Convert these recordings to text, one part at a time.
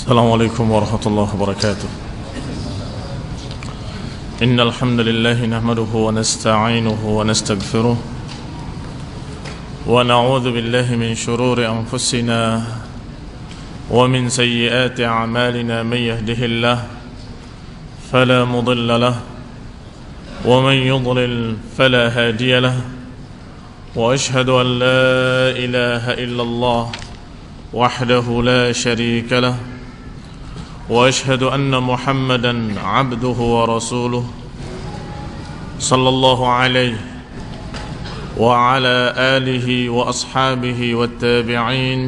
السلام عليكم ورحمة الله وبركاته. إن الحمد لله نحمده ونستعينه ونستغفره ونعوذ بالله من شرور أنفسنا ومن سيئات أعمالنا. من يهده الله فلا مضل له ومن يضلل فلا هادي له، وأشهد أن لا إله إلا الله وحده لا شريك له، وأشهد أن محمدا عبده ورسوله صلى الله عليه وعلى آله وأصحابه والتابعين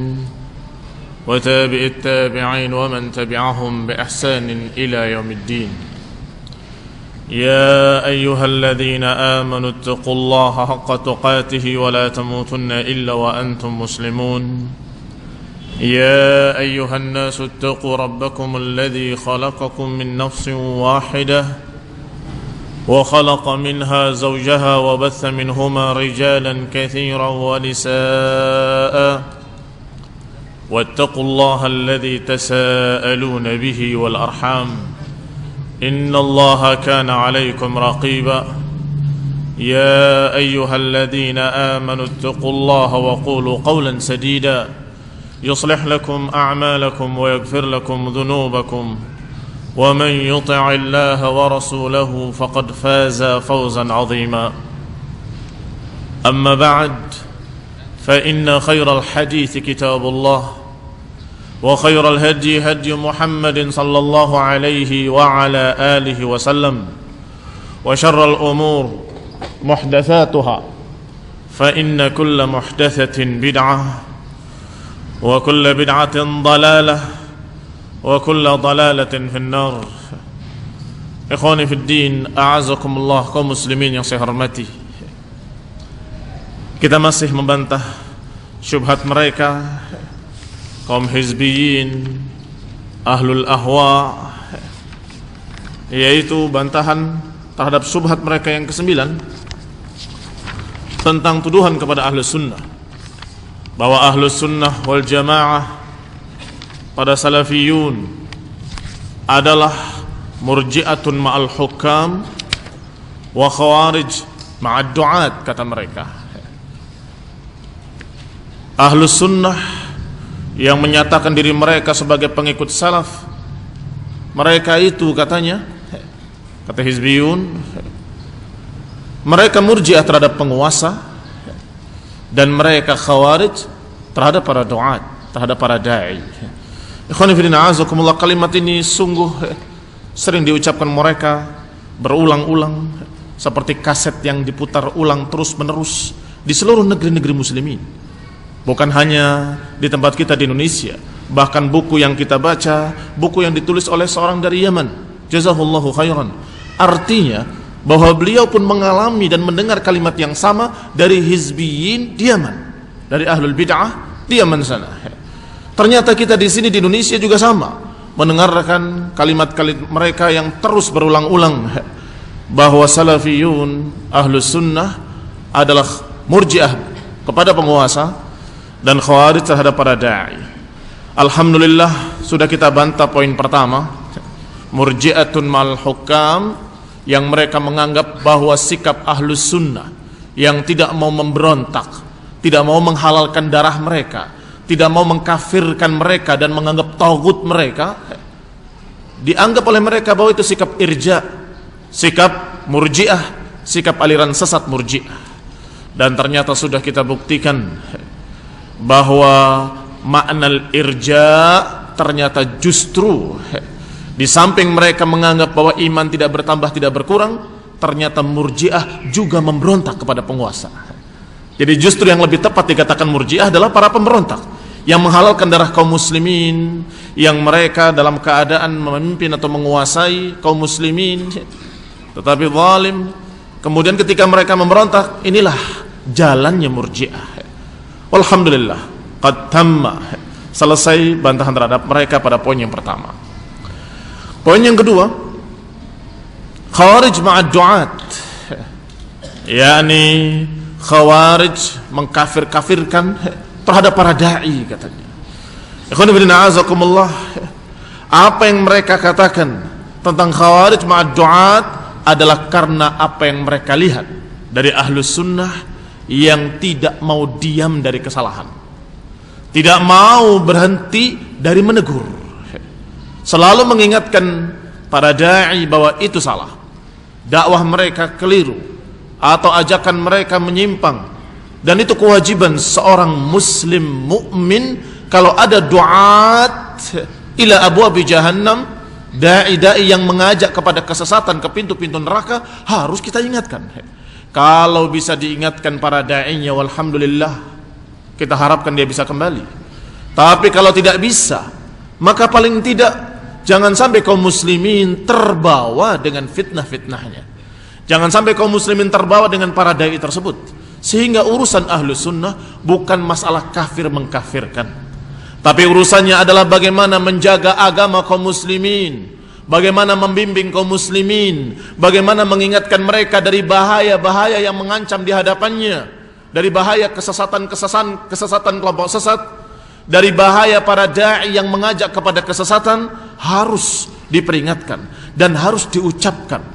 وتابع التابعين ومن تبعهم بإحسان إلى يوم الدين. يا أيها الذين آمنوا اتقوا الله حق تقاته ولا تموتن إلا وأنتم مسلمون. يا أيها الناس اتقوا ربكم الذي خلقكم من نفس واحدة وخلق منها زوجها وبث منهما رجالا كثيرا ونساء، واتقوا الله الذي تساءلون به والأرحام إن الله كان عليكم رقيبا. يا أيها الذين آمنوا اتقوا الله وقولوا قولا سديدا يصلح لكم أعمالكم ويغفر لكم ذنوبكم، ومن يطع الله ورسوله فقد فاز فوزا عظيما. أما بعد، فإن خير الحديث كتاب الله، وخير الهدي هدي محمد صلى الله عليه وعلى آله وسلم، وشر الأمور محدثاتها، فإن كل محدثة بدعة، وكل بدعة ضلالة، وكل ضلالة في النار. Ikhwani fi din, a'azakumullah, kaum muslimin yang saya hormati. Kita masih membantah syubhat mereka, kaum hizbiyin, ahlul ahwa, yaitu bantahan terhadap syubhat mereka yang ke-9 tentang tuduhan kepada ahlus sunnah, bahwa ahlus sunnah wal jamaah pada salafiyun adalah murji'atun ma'al hukam wa khawarij ma'ad du'at, kata mereka. Ahlus sunnah yang menyatakan diri mereka sebagai pengikut salaf, mereka itu katanya, kata hizbiyun, mereka murji'ah terhadap penguasa, dan mereka khawarij terhadap para du'at, terhadap para da'i. Ikhwani fillah, a'azakumullah, kalimat ini sungguh sering diucapkan mereka berulang-ulang, seperti kaset yang diputar ulang terus-menerus di seluruh negeri-negeri muslimin. Bukan hanya di tempat kita di Indonesia, bahkan buku yang kita baca, buku yang ditulis oleh seorang dari Yaman, jazahullahu khairan, artinya bahwa beliau pun mengalami dan mendengar kalimat yang sama dari hizbiyin di Yaman, dari ahlul bid'ah di Yaman sana. Ternyata kita di sini di Indonesia juga sama, mendengarkan kalimat-kalimat mereka yang terus berulang-ulang, bahwa salafiyun ahlus sunnah adalah murji'ah kepada penguasa dan khawarij terhadap para da'i. Alhamdulillah, sudah kita bantah poin pertama, murji'atun mal hukam, yang mereka menganggap bahwa sikap ahlus sunnah yang tidak mau memberontak, tidak mau menghalalkan darah mereka, tidak mau mengkafirkan mereka dan menganggap taghut mereka, dianggap oleh mereka bahwa itu sikap irja, sikap murji'ah, sikap aliran sesat murji'ah. Dan ternyata sudah kita buktikan bahwa makna irja ternyata justru, di samping mereka menganggap bahwa iman tidak bertambah, tidak berkurang, ternyata murji'ah juga memberontak kepada penguasa. Jadi justru yang lebih tepat dikatakan murji'ah adalah para pemberontak yang menghalalkan darah kaum muslimin, yang mereka dalam keadaan memimpin atau menguasai kaum muslimin, tetapi zalim. Kemudian ketika mereka memberontak, inilah jalannya murji'ah. Walhamdulillah, qad tamma, selesai bantahan terhadap mereka pada poin yang pertama. Poin yang kedua, khawarij ma'ad du'at, yakni khawarij mengkafir-kafirkan terhadap para da'i, katanya. Ikhwan fillah, a'azakumullah, Apa yang mereka katakan tentang Khawarij ma'ad du'at adalah karena apa yang mereka lihat dari Ahlus Sunnah yang tidak mau diam dari kesalahan, tidak mau berhenti dari menegur, selalu mengingatkan para da'i bahwa itu salah, dakwah mereka keliru atau ajakan mereka menyimpang. Dan itu kewajiban seorang muslim mukmin. Kalau ada du'at ila abwabi jahannam, da'i-da'i yang mengajak kepada kesesatan, ke pintu-pintu neraka, harus kita ingatkan. Kalau bisa diingatkan para da'inya, walhamdulillah, kita harapkan dia bisa kembali. Tapi kalau tidak bisa, maka paling tidak jangan sampai kaum muslimin terbawa dengan fitnah-fitnahnya. Jangan sampai kaum muslimin terbawa dengan para da'i tersebut. Sehingga urusan Ahlus Sunnah bukan masalah kafir mengkafirkan, tapi urusannya adalah bagaimana menjaga agama kaum muslimin, bagaimana membimbing kaum muslimin, bagaimana mengingatkan mereka dari bahaya-bahaya yang mengancam di hadapannya, dari bahaya kesesatan kelompok sesat, dari bahaya para da'i yang mengajak kepada kesesatan, harus diperingatkan dan harus diucapkan.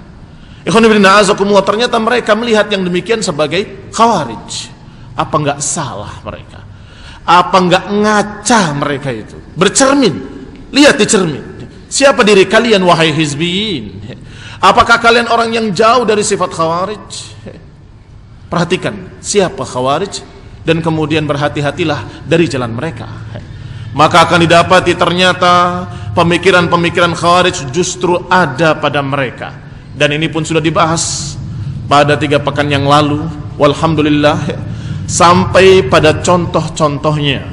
Ternyata mereka melihat yang demikian sebagai Khawarij. Apa enggak salah mereka? Apa enggak ngaca mereka itu? Bercermin, lihat di cermin. Siapa diri kalian wahai hizbiyin? Apakah kalian orang yang jauh dari sifat Khawarij? Perhatikan siapa Khawarij dan kemudian berhati-hatilah dari jalan mereka. Maka akan didapati ternyata pemikiran-pemikiran Khawarij justru ada pada mereka. Dan ini pun sudah dibahas pada 3 pekan yang lalu, walhamdulillah, sampai pada contoh-contohnya.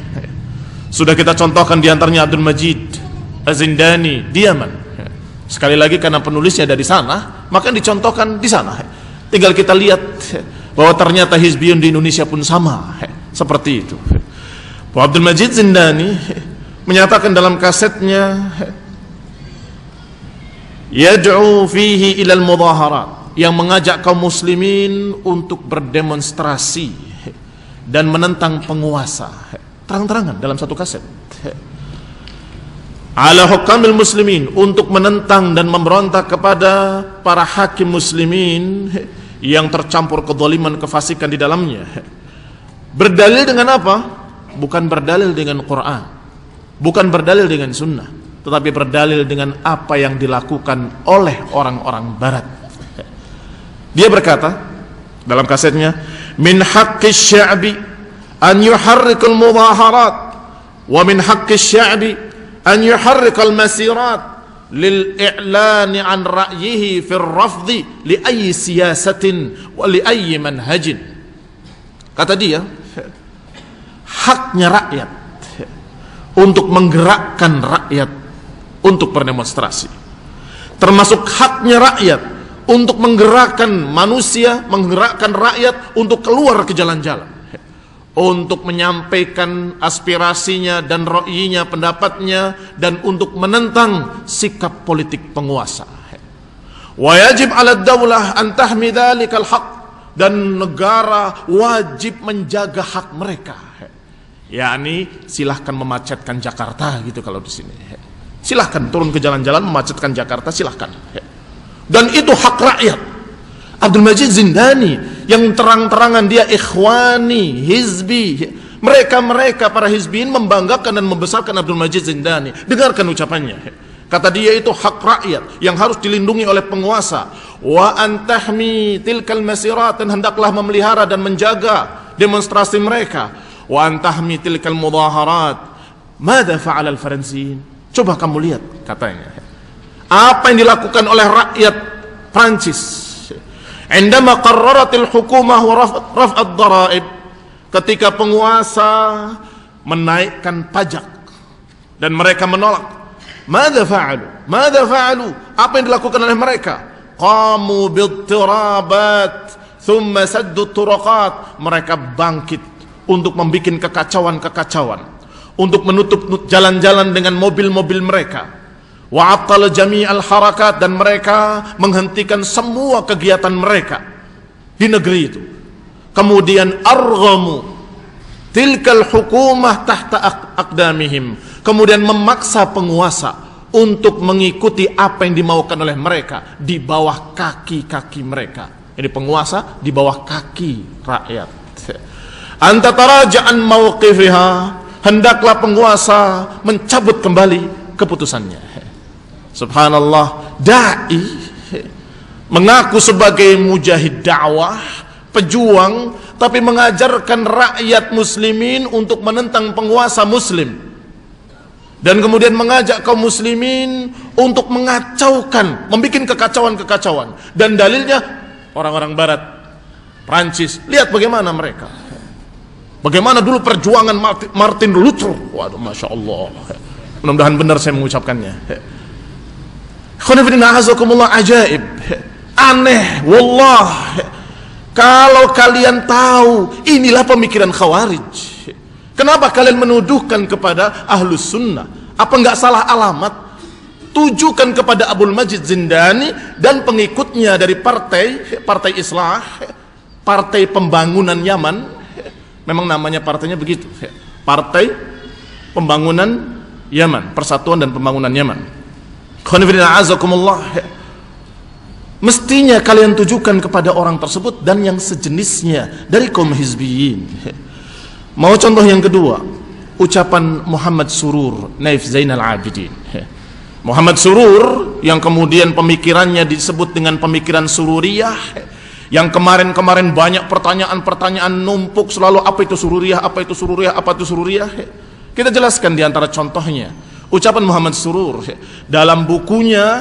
Sudah kita contohkan diantaranya Abdul Majid Az-Zindani di Yaman. Sekali lagi karena penulisnya dari sana, maka dicontohkan di sana. Tinggal kita lihat bahwa ternyata hizbiyun di Indonesia pun sama seperti itu. Abdul Majid Zindani menyatakan dalam kasetnya, yad'u fihi ilal mudaharat, yang mengajak kaum muslimin untuk berdemonstrasi dan menentang penguasa, terang-terangan dalam satu kaset. Ala hukamil muslimin, untuk menentang dan memberontak kepada para hakim muslimin yang tercampur kezaliman, kefasikan di dalamnya. Berdalil dengan apa? Bukan berdalil dengan Quran, bukan berdalil dengan sunnah, tetapi berdalil dengan apa yang dilakukan oleh orang-orang barat. Dia berkata dalam kasetnya, min haqqis sya'bi an yuharrikal mudaharat wa min haqqis sya'bi an yuharrikal masirat lil i'lani an ra'yihi fir rafdi li ayyi siyasatin wa li ayyi manhajin. Kata dia, haknya rakyat untuk menggerakkan rakyat untuk berdemonstrasi, termasuk haknya rakyat untuk menggerakkan manusia, menggerakkan rakyat untuk keluar ke jalan-jalan, untuk menyampaikan aspirasinya dan ra'yinya, pendapatnya, dan untuk menentang sikap politik penguasa. Wa yajib 'ala ad-daulah an tahmi dzalikal haqq, dan negara wajib menjaga hak mereka. yakni silahkan memacetkan Jakarta gitu kalau di sini. Silahkan turun ke jalan-jalan memacetkan Jakarta, silahkan. Dan itu hak rakyat. Abdul Majid Zindani yang terang-terangan dia ikhwani, hizbi. Mereka para hizbiin membanggakan dan membesarkan Abdul Majid Zindani. Dengarkan ucapannya. Kata dia itu hak rakyat yang harus dilindungi oleh penguasa. Wa antahmi tilkal masirat, dan hendaklah memelihara dan menjaga demonstrasi mereka. Wa antahmi tilkal mudaharat. Mada fa'al al-Faransiyin? Coba kamu lihat, katanya. Apa yang dilakukan oleh rakyat Prancis? Indama qarraratil hukumah wa raf'ad daraib. Ketika penguasa menaikkan pajak dan mereka menolak. Mada fa'alu? Mada fa'alu? Apa yang dilakukan oleh mereka? Qamu bittirabat thumma saddu turaqat. Mereka bangkit untuk membuat kekacauan-kekacauan, untuk menutup jalan-jalan dengan mobil-mobil mereka. Wa abtal jami'al harakat, dan mereka menghentikan semua kegiatan mereka di negeri itu. Kemudian arghamu tilkal hukumah tahta aqdamihim, kemudian memaksa penguasa untuk mengikuti apa yang dimaukan oleh mereka di bawah kaki-kaki mereka. Ini penguasa di bawah kaki rakyat. Anta taraja'an mauqifiha, hendaklah penguasa mencabut kembali keputusannya. Subhanallah, dai mengaku sebagai mujahid dakwah, pejuang, tapi mengajarkan rakyat muslimin untuk menentang penguasa muslim, dan kemudian mengajak kaum muslimin untuk mengacaukan, membuat kekacauan-kekacauan. Dan dalilnya orang-orang barat, Prancis, lihat bagaimana mereka, bagaimana dulu perjuangan Martin Luther. Waduh, Masya Allah, mudah-mudahan benar saya mengucapkannya. Ajaib, aneh, wallah. Kalau kalian tahu inilah pemikiran Khawarij, kenapa kalian menuduhkan kepada Ahlus Sunnah? Apa enggak salah alamat? Tujukan kepada Abdul Majid Zindani dan pengikutnya dari partai Islah, Partai Pembangunan Yaman. Memang namanya partainya begitu, Partai Pembangunan Yaman, Persatuan dan Pembangunan Yaman. Mestinya kalian tujukan kepada orang tersebut dan yang sejenisnya dari kaum hizbiyin. Mau contoh yang kedua, ucapan Muhammad Surur Naif Zainal Abidin. Muhammad Surur yang kemudian pemikirannya disebut dengan pemikiran sururiyah, yang kemarin-kemarin banyak pertanyaan-pertanyaan numpuk selalu, apa itu sururiyah, apa itu sururiyah, apa itu sururiyah. Kita jelaskan di antara contohnya ucapan Muhammad Surur dalam bukunya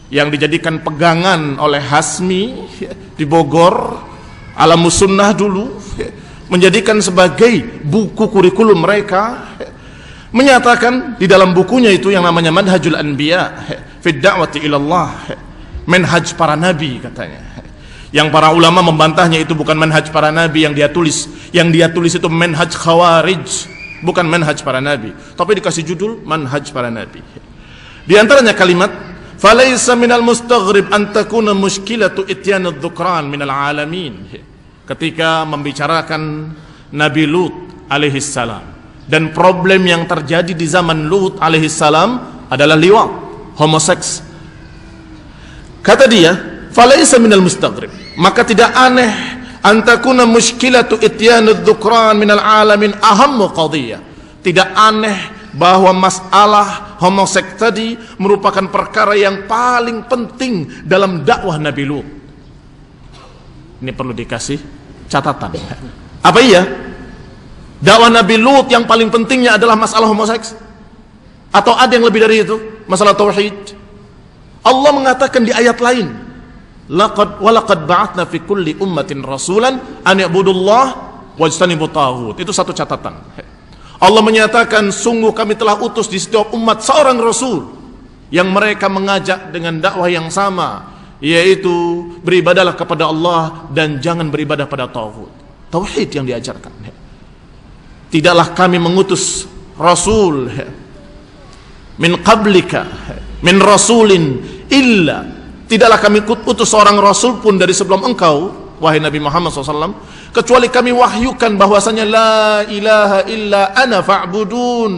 yang dijadikan pegangan oleh Hasmi di Bogor, Alamus Sunnah dulu, menjadikan sebagai buku kurikulum mereka, menyatakan di dalam bukunya itu yang namanya Manhajul Anbiya fi Da'wati ilallah, manhaj para nabi katanya. Yang para ulama membantahnya itu bukan manhaj para nabi yang dia tulis. Yang dia tulis itu manhaj Khawarij, bukan manhaj para nabi, tapi dikasih judul manhaj para nabi. Di antaranya kalimat falaisa minal mustaghrib an takuna mushkilatu ityanud dzukran minal alamin, ketika membicarakan Nabi Lut alaihi salam, dan problem yang terjadi di zaman Lut alaihi salam adalah liwat, homoseks. Kata dia, falaisa minal mustaghrib, maka tidak aneh antakuna mushkilatu ityanud dzukran minal alamin ahammu qadhiyah. Tidak aneh bahwa masalah homoseks tadi merupakan perkara yang paling penting dalam dakwah Nabi Lut. Ini perlu dikasih catatan. Apa iya? Dakwah Nabi Lut yang paling pentingnya adalah masalah homoseks? Atau ada yang lebih dari itu? Masalah tauhid? Allah mengatakan di ayat lain, walaqad ba'atsna fi kulli ummatin rasulan an ya'budullaha wajtanibut taghut. Itu satu catatan. Allah menyatakan, sungguh kami telah utus di setiap umat seorang rasul yang mereka mengajak dengan dakwah yang sama, yaitu beribadahlah kepada Allah dan jangan beribadah pada taghut. Tauhid yang diajarkan. Tidaklah kami mengutus rasul min qablika min rasulin illa, tidaklah kami utus seorang rasul pun dari sebelum engkau wahai Nabi Muhammad SAW, kecuali kami wahyukan bahwasanya la ilaha illa ana fa'budun.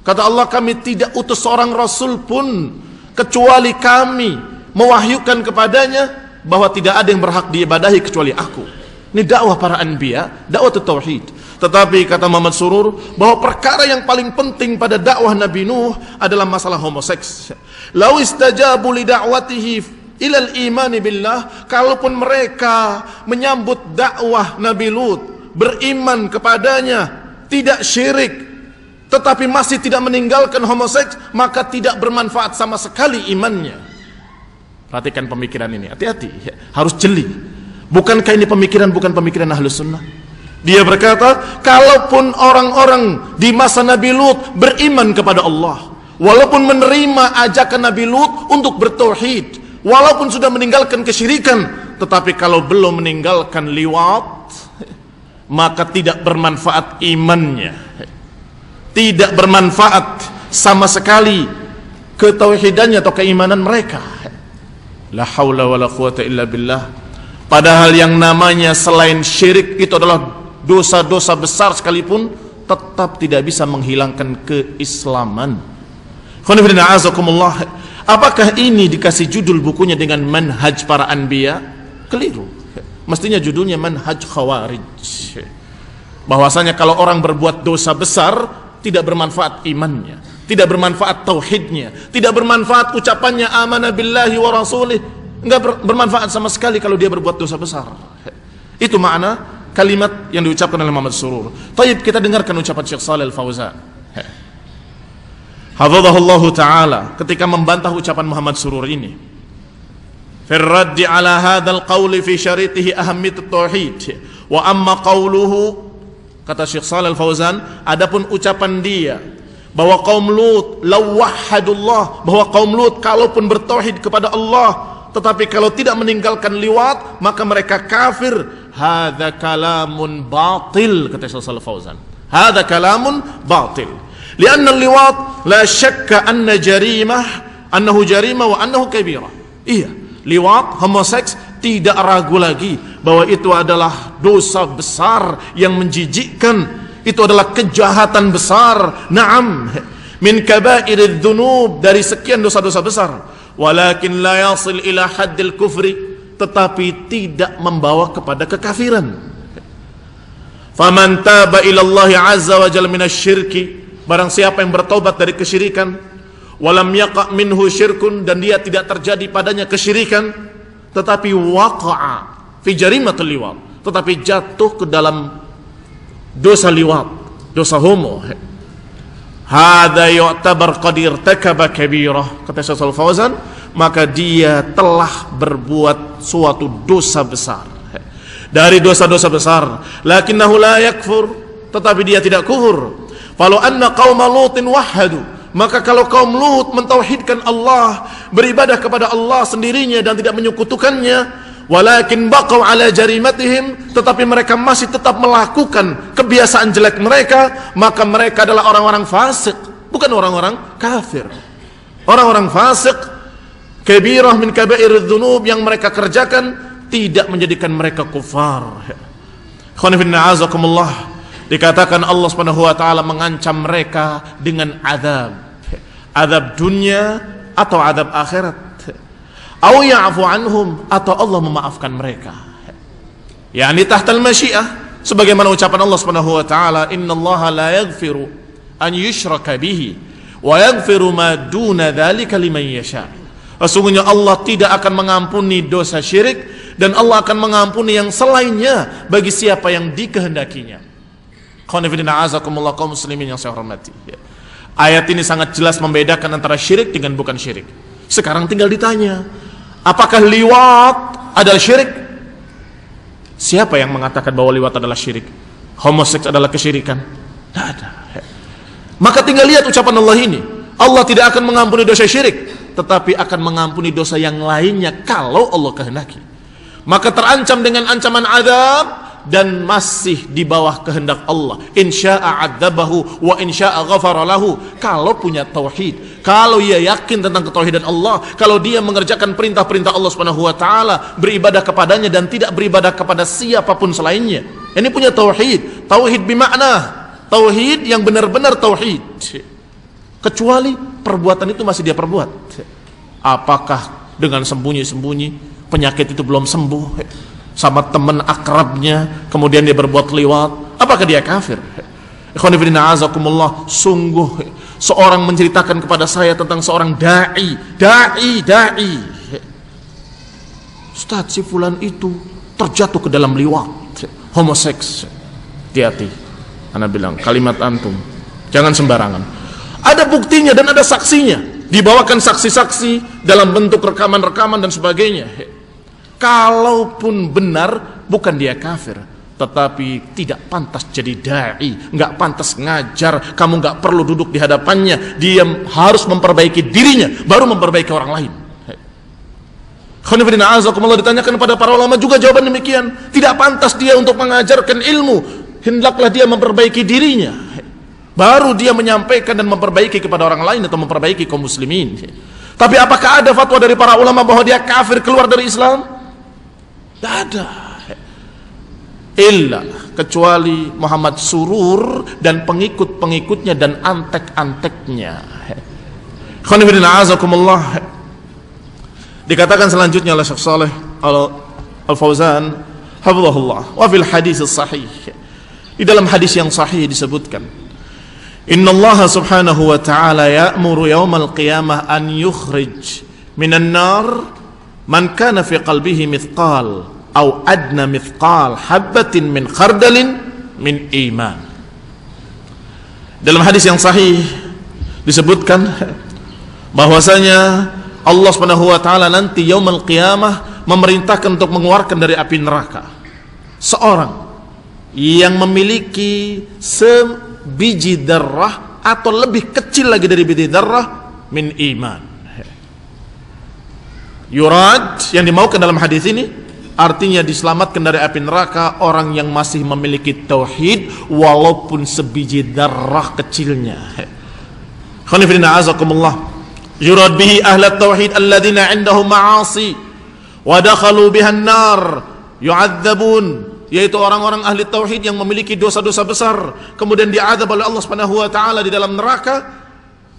Kata Allah, kami tidak utus seorang rasul pun kecuali kami mewahyukan kepadanya bahwa tidak ada yang berhak diibadahi kecuali aku. Ini dakwah para anbiya, dakwah tauhid. Tetapi kata Muhammad Surur bahwa perkara yang paling penting pada dakwah Nabi Nuh adalah masalah homoseks. Lau istajabu li da'watihi ilal imani billah, kalaupun mereka menyambut dakwah Nabi Lut, beriman kepadanya, tidak syirik, tetapi masih tidak meninggalkan homoseks, maka tidak bermanfaat sama sekali imannya. Perhatikan pemikiran ini, hati-hati, harus jeli. Bukankah ini pemikiran, bukan pemikiran Ahlus Sunnah? Dia berkata, kalaupun orang-orang di masa Nabi Lut beriman kepada Allah, walaupun menerima ajakan Nabi Lut untuk bertauhid, walaupun sudah meninggalkan kesyirikan, tetapi kalau belum meninggalkan liwat, maka tidak bermanfaat imannya, tidak bermanfaat sama sekali ketauhidannya atau keimanan mereka. La haula wala quwata illa billah. Padahal yang namanya selain syirik itu adalah dosa-dosa besar sekalipun tetap tidak bisa menghilangkan keislaman. Apakah ini dikasih judul bukunya dengan manhaj para anbiya? Keliru. Mestinya judulnya manhaj khawarij. Bahwasanya kalau orang berbuat dosa besar, tidak bermanfaat imannya, tidak bermanfaat tauhidnya, tidak bermanfaat ucapannya amanah billahi wa rasulih, enggak bermanfaat sama sekali kalau dia berbuat dosa besar. Itu makna kalimat yang diucapkan oleh Muhammad Surur. Taib, kita dengarkan ucapan Syekh Shalih Al-Fauzan hafizahullahu ta'ala ketika membantah ucapan Muhammad Surur ini. Fi raddi ala hadzal qawli fi syaritihi ahammiyat tauhid wa amma qawluhu, kata Syekh Shalih Al-Fauzan, adapun ucapan dia bahwa kaum Lut law wahhadullah, bahwa kaum Lut kalaupun bertauhid kepada Allah tetapi kalau tidak meninggalkan liwat maka mereka kafir, hadza kalamun batil, kata Syekh Shalih Al-Fauzan. Hadza kalamun batil. Lianna liwat la syakka anna jarimah, annahu jarimah wa annahu kabirah. Iya, liwat, homoseks, tidak ragu lagi bahwa itu adalah dosa besar yang menjijikkan, itu adalah kejahatan besar. Naam, min kabairidz dzunub, dari sekian dosa-dosa besar. Walakin la yasil ila haddil kufri, tetapi tidak membawa kepada kekafiran. Faman taba ila Allah azza wa jalla minasyirki, barang siapa yang bertaubat dari kesyirikan, walam yaqa minhu syirkun, dan dia tidak terjadi padanya kesyirikan, tetapi waqa'a fi jarimatul liwat, tetapi jatuh ke dalam dosa liwat, dosa homo, hadza yu'tabar qad irtakaba kabirah, kata Syekh Al-Fauzan, maka dia telah berbuat suatu dosa besar dari dosa-dosa besar. Lakinnahu la yakfur, tetapi dia tidak kufur. Falau anna qauma Lutin wahhadu, maka kalau kaum Lut mentauhidkan Allah, beribadah kepada Allah sendirinya dan tidak menyekutukannya, walakin baqau ala jarimatihim, tetapi mereka masih tetap melakukan kebiasaan jelek mereka, maka mereka adalah orang-orang fasik, bukan orang-orang kafir. Orang-orang fasik, kabirah min kabairidz dzunub, yang mereka kerjakan tidak menjadikan mereka kufar. Khonifin na'azakumullah, dikatakan Allah Subhanahu wa taala mengancam mereka dengan azab, azab dunia atau azab akhirat. Au ya'fu anhum, atau Allah memaafkan mereka. Yani tahtal masyiah, sebagaimana ucapan Allah Subhanahu wa taala, innallaha la yaghfiru an yushraka bihi wa yaghfiru ma duna dzalika liman yasha. Sesungguhnya Allah tidak akan mengampuni dosa syirik, dan Allah akan mengampuni yang selainnya bagi siapa yang dikehendakinya. Khonifidina azakumullah, kaum muslimin yang saya hormati. Ayat ini sangat jelas membedakan antara syirik dengan bukan syirik. Sekarang tinggal ditanya, apakah liwat adalah syirik? Siapa yang mengatakan bahwa liwat adalah syirik? Homoseks adalah kesyirikan? Tidak ada. Maka tinggal lihat ucapan Allah ini. Allah tidak akan mengampuni dosa syirik, tetapi akan mengampuni dosa yang lainnya kalau Allah kehendaki. Maka terancam dengan ancaman azab, dan masih di bawah kehendak Allah. Insya'a adzabahu wa insya'a ghafara lahu. Kalau punya tauhid, kalau ia yakin tentang ketauhidan Allah, kalau dia mengerjakan perintah-perintah Allah Subhanahu wa taala, beribadah kepadanya dan tidak beribadah kepada siapapun selainnya. Ini punya tauhid, tauhid bimakna, tauhid yang benar-benar tauhid. Kecuali perbuatan itu masih dia perbuat. Apakah dengan sembunyi-sembunyi, penyakit itu belum sembuh, sama teman akrabnya, kemudian dia berbuat liwat, apakah dia kafir? Ikhwanifidina azakumullah, sungguh seorang menceritakan kepada saya tentang seorang da'i. Ustaz, si fulan itu terjatuh ke dalam liwat, homoseks. Hati-hati, ana bilang, kalimat antum jangan sembarangan. Ada buktinya dan ada saksinya, dibawakan saksi-saksi dalam bentuk rekaman-rekaman dan sebagainya. Kalaupun benar, bukan dia kafir, tetapi tidak pantas jadi da'i, nggak pantas ngajar. Kamu nggak perlu duduk di hadapannya, dia harus memperbaiki dirinya baru memperbaiki orang lain. Khonifidina azakumullah, ditanyakan kepada para ulama juga jawaban demikian. Tidak pantas dia untuk mengajarkan ilmu, hendaklah dia memperbaiki dirinya, baru dia menyampaikan dan memperbaiki kepada orang lain atau memperbaiki kaum muslimin. Tapi apakah ada fatwa dari para ulama bahwa dia kafir, keluar dari Islam? Tidak ada. Illa, kecuali Muhammad Surur dan pengikut-pengikutnya dan antek-anteknya. Khonifidina azakumullah. Dikatakan selanjutnya oleh Syekh Shalih Al-Fauzan hafizahullah, wa fil hadis sahih, di dalam hadis yang sahih disebutkan, innallaha subhanahu wa ta'ala ya'muru yawmal qiyamah an yukhrij minan nar man kana fi qalbihi mithqal aw adna mithqal habbatin min khardalin min iman. Dalam hadis yang sahih disebutkan bahwasanya Allah Subhanahu wa taala nanti yaumul qiyamah memerintahkan untuk mengeluarkan dari api neraka seorang yang memiliki sebiji darah atau lebih kecil lagi dari biji darah min iman. Yurad, yang dimaukan dalam hadis ini artinya diselamatkan dari api neraka orang yang masih memiliki tauhid walaupun sebiji darah kecilnya. Khonifidina azakumullah. Yurad bihi ahlat tauhid alladzina indahum ma'asi wa dakhalu biha an-nar yu'adzabun, yaitu orang-orang ahli tauhid yang memiliki dosa-dosa besar kemudian diazab oleh Allah Subhanahu wa taala di dalam neraka,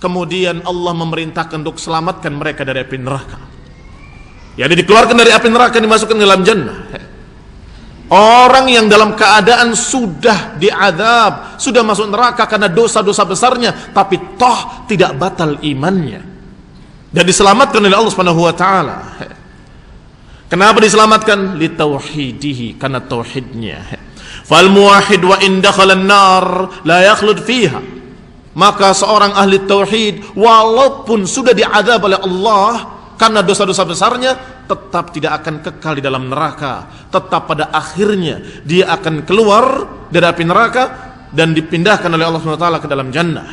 kemudian Allah memerintahkan untuk selamatkan mereka dari api neraka. Jadi dikeluarkan dari api neraka, dimasukkan ke dalam jannah. Orang yang dalam keadaan sudah diazab, sudah masuk neraka karena dosa-dosa besarnya, tapi toh tidak batal imannya dan diselamatkan oleh Allah Subhanahu wa taala. Kenapa diselamatkan? Li tauhidihi, karena tauhidnya. Fal muwahhid wa in dakhala an-nar la yakhlud fiha. Maka seorang ahli tauhid walaupun sudah diazab oleh Allah karena dosa-dosa besarnya, tetap tidak akan kekal di dalam neraka. Tetap pada akhirnya dia akan keluar dari api neraka dan dipindahkan oleh Allah Subhanahu wa taala ke dalam jannah.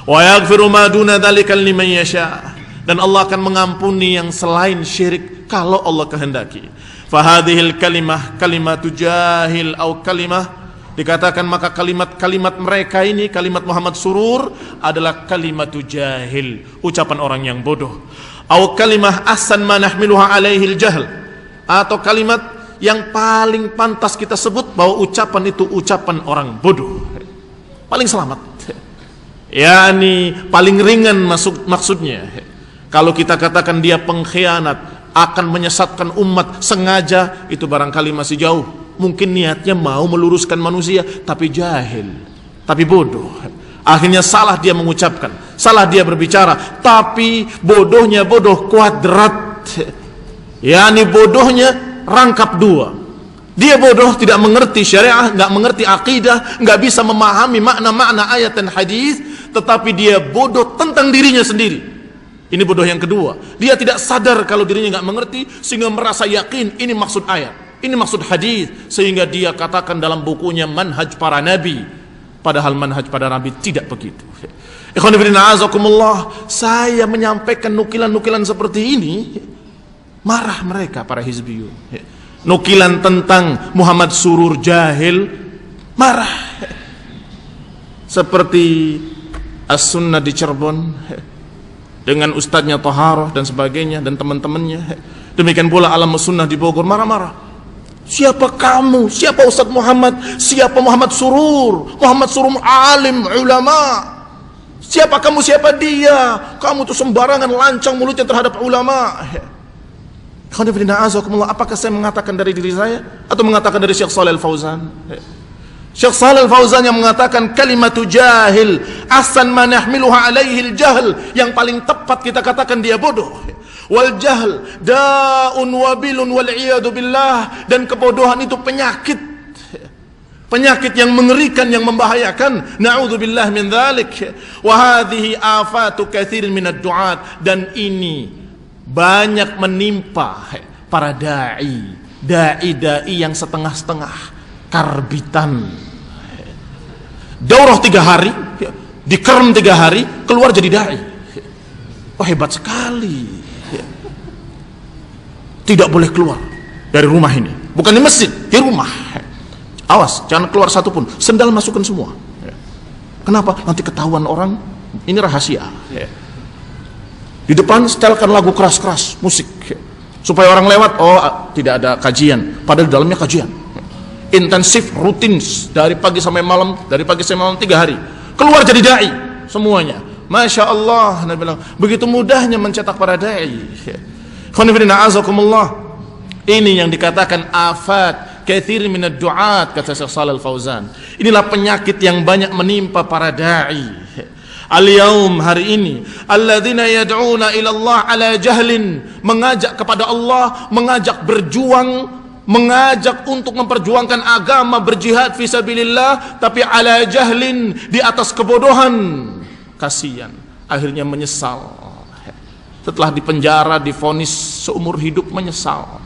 Wa yaghfiru ma duna dzalika liman yasha. Dan Allah akan mengampuni yang selain syirik kalau Allah kehendaki. Fahadhil kalimah kalimatu jahil au kalimah, dikatakan maka kalimat-kalimat mereka ini, kalimat Muhammad Surur adalah kalimatu jahil, ucapan orang yang bodoh. Au kalimah ahsan ma nahmiluha alaihil jahl, atau kalimat yang paling pantas kita sebut bahwa ucapan itu ucapan orang bodoh, paling selamat, yakni paling ringan maksudnya. Kalau kita katakan dia pengkhianat, akan menyesatkan umat sengaja, itu barangkali masih jauh. Mungkin niatnya mau meluruskan manusia, tapi jahil, tapi bodoh. Akhirnya salah dia mengucapkan, salah dia berbicara, tapi bodohnya bodoh kuadrat, yakni bodohnya rangkap dua. Dia bodoh, tidak mengerti syariah, nggak mengerti akidah, nggak bisa memahami makna-makna ayat dan hadis, tetapi dia bodoh tentang dirinya sendiri. Ini bodoh yang kedua. Dia tidak sadar kalau dirinya nggak mengerti, sehingga merasa yakin ini maksud ayat, ini maksud hadis, sehingga dia katakan dalam bukunya manhaj para nabi, padahal manhaj para nabi tidak begitu. Ikhwan fillah azakumullah, saya menyampaikan nukilan-nukilan seperti ini, marah mereka para hizbiyun. Nukilan tentang Muhammad Surur jahil, marah. Seperti As-Sunnah di Cirebon dengan ustadznya Taharah dan sebagainya dan teman-temannya. Demikian pula Alam Sunnah di Bogor marah-marah. Siapa kamu? Siapa Ustadz Muhammad? Siapa Muhammad Surur? Muhammad Surur alim, ulama. Siapa kamu? Siapa dia? Kamu tuh sembarangan, lancang mulutnya terhadap ulama. Apakah saya mengatakan dari diri saya atau mengatakan dari Syekh Shalih Al-Fauzan? Syekh Shalih Al-Fauzan yang mengatakan kalimatu jahil ahsan ma nahmiluha alaihil jahl, yang paling tepat kita katakan dia bodoh. Wal jahl da'un wabilun wal iyadu billah, dan kebodohan itu penyakit, penyakit yang mengerikan, yang membahayakan. Na'udzubillah min dzalik. Wa hadhihi afatu katsirin minad du'at, dan ini banyak menimpa para dai yang setengah-setengah, karbitan. Daurah 3 hari, dikerem 3 hari, keluar jadi dai. Oh, hebat sekali. Tidak boleh keluar dari rumah ini, bukan di masjid, di rumah. Awas, jangan keluar satu pun, sendal masukkan semua. Kenapa? Nanti ketahuan orang, ini rahasia. Di depan setelkan lagu keras-keras, musik, supaya orang lewat, oh tidak ada kajian, padahal di dalamnya kajian intensif, rutin, dari pagi sampai malam, 3 hari. Keluar jadi dai semuanya, Masya Allah, Nabi bilang, begitu mudahnya mencetak para da'i. Khonifidina azakumullah. Ini yang dikatakan afat kathir minad du'at, kata Syekh Shalal Fauzan. Inilah penyakit yang banyak menimpa para da'i. Al-yaum, hari ini, alladzina yad'una ila Allah ala jahlin, mengajak kepada Allah, mengajak berjuang, mengajak untuk memperjuangkan agama, berjihad fi sabilillah, tapi ala jahlin, di atas kebodohan. Kasihan, akhirnya menyesal. Setelah dipenjara, divonis seumur hidup, menyesal.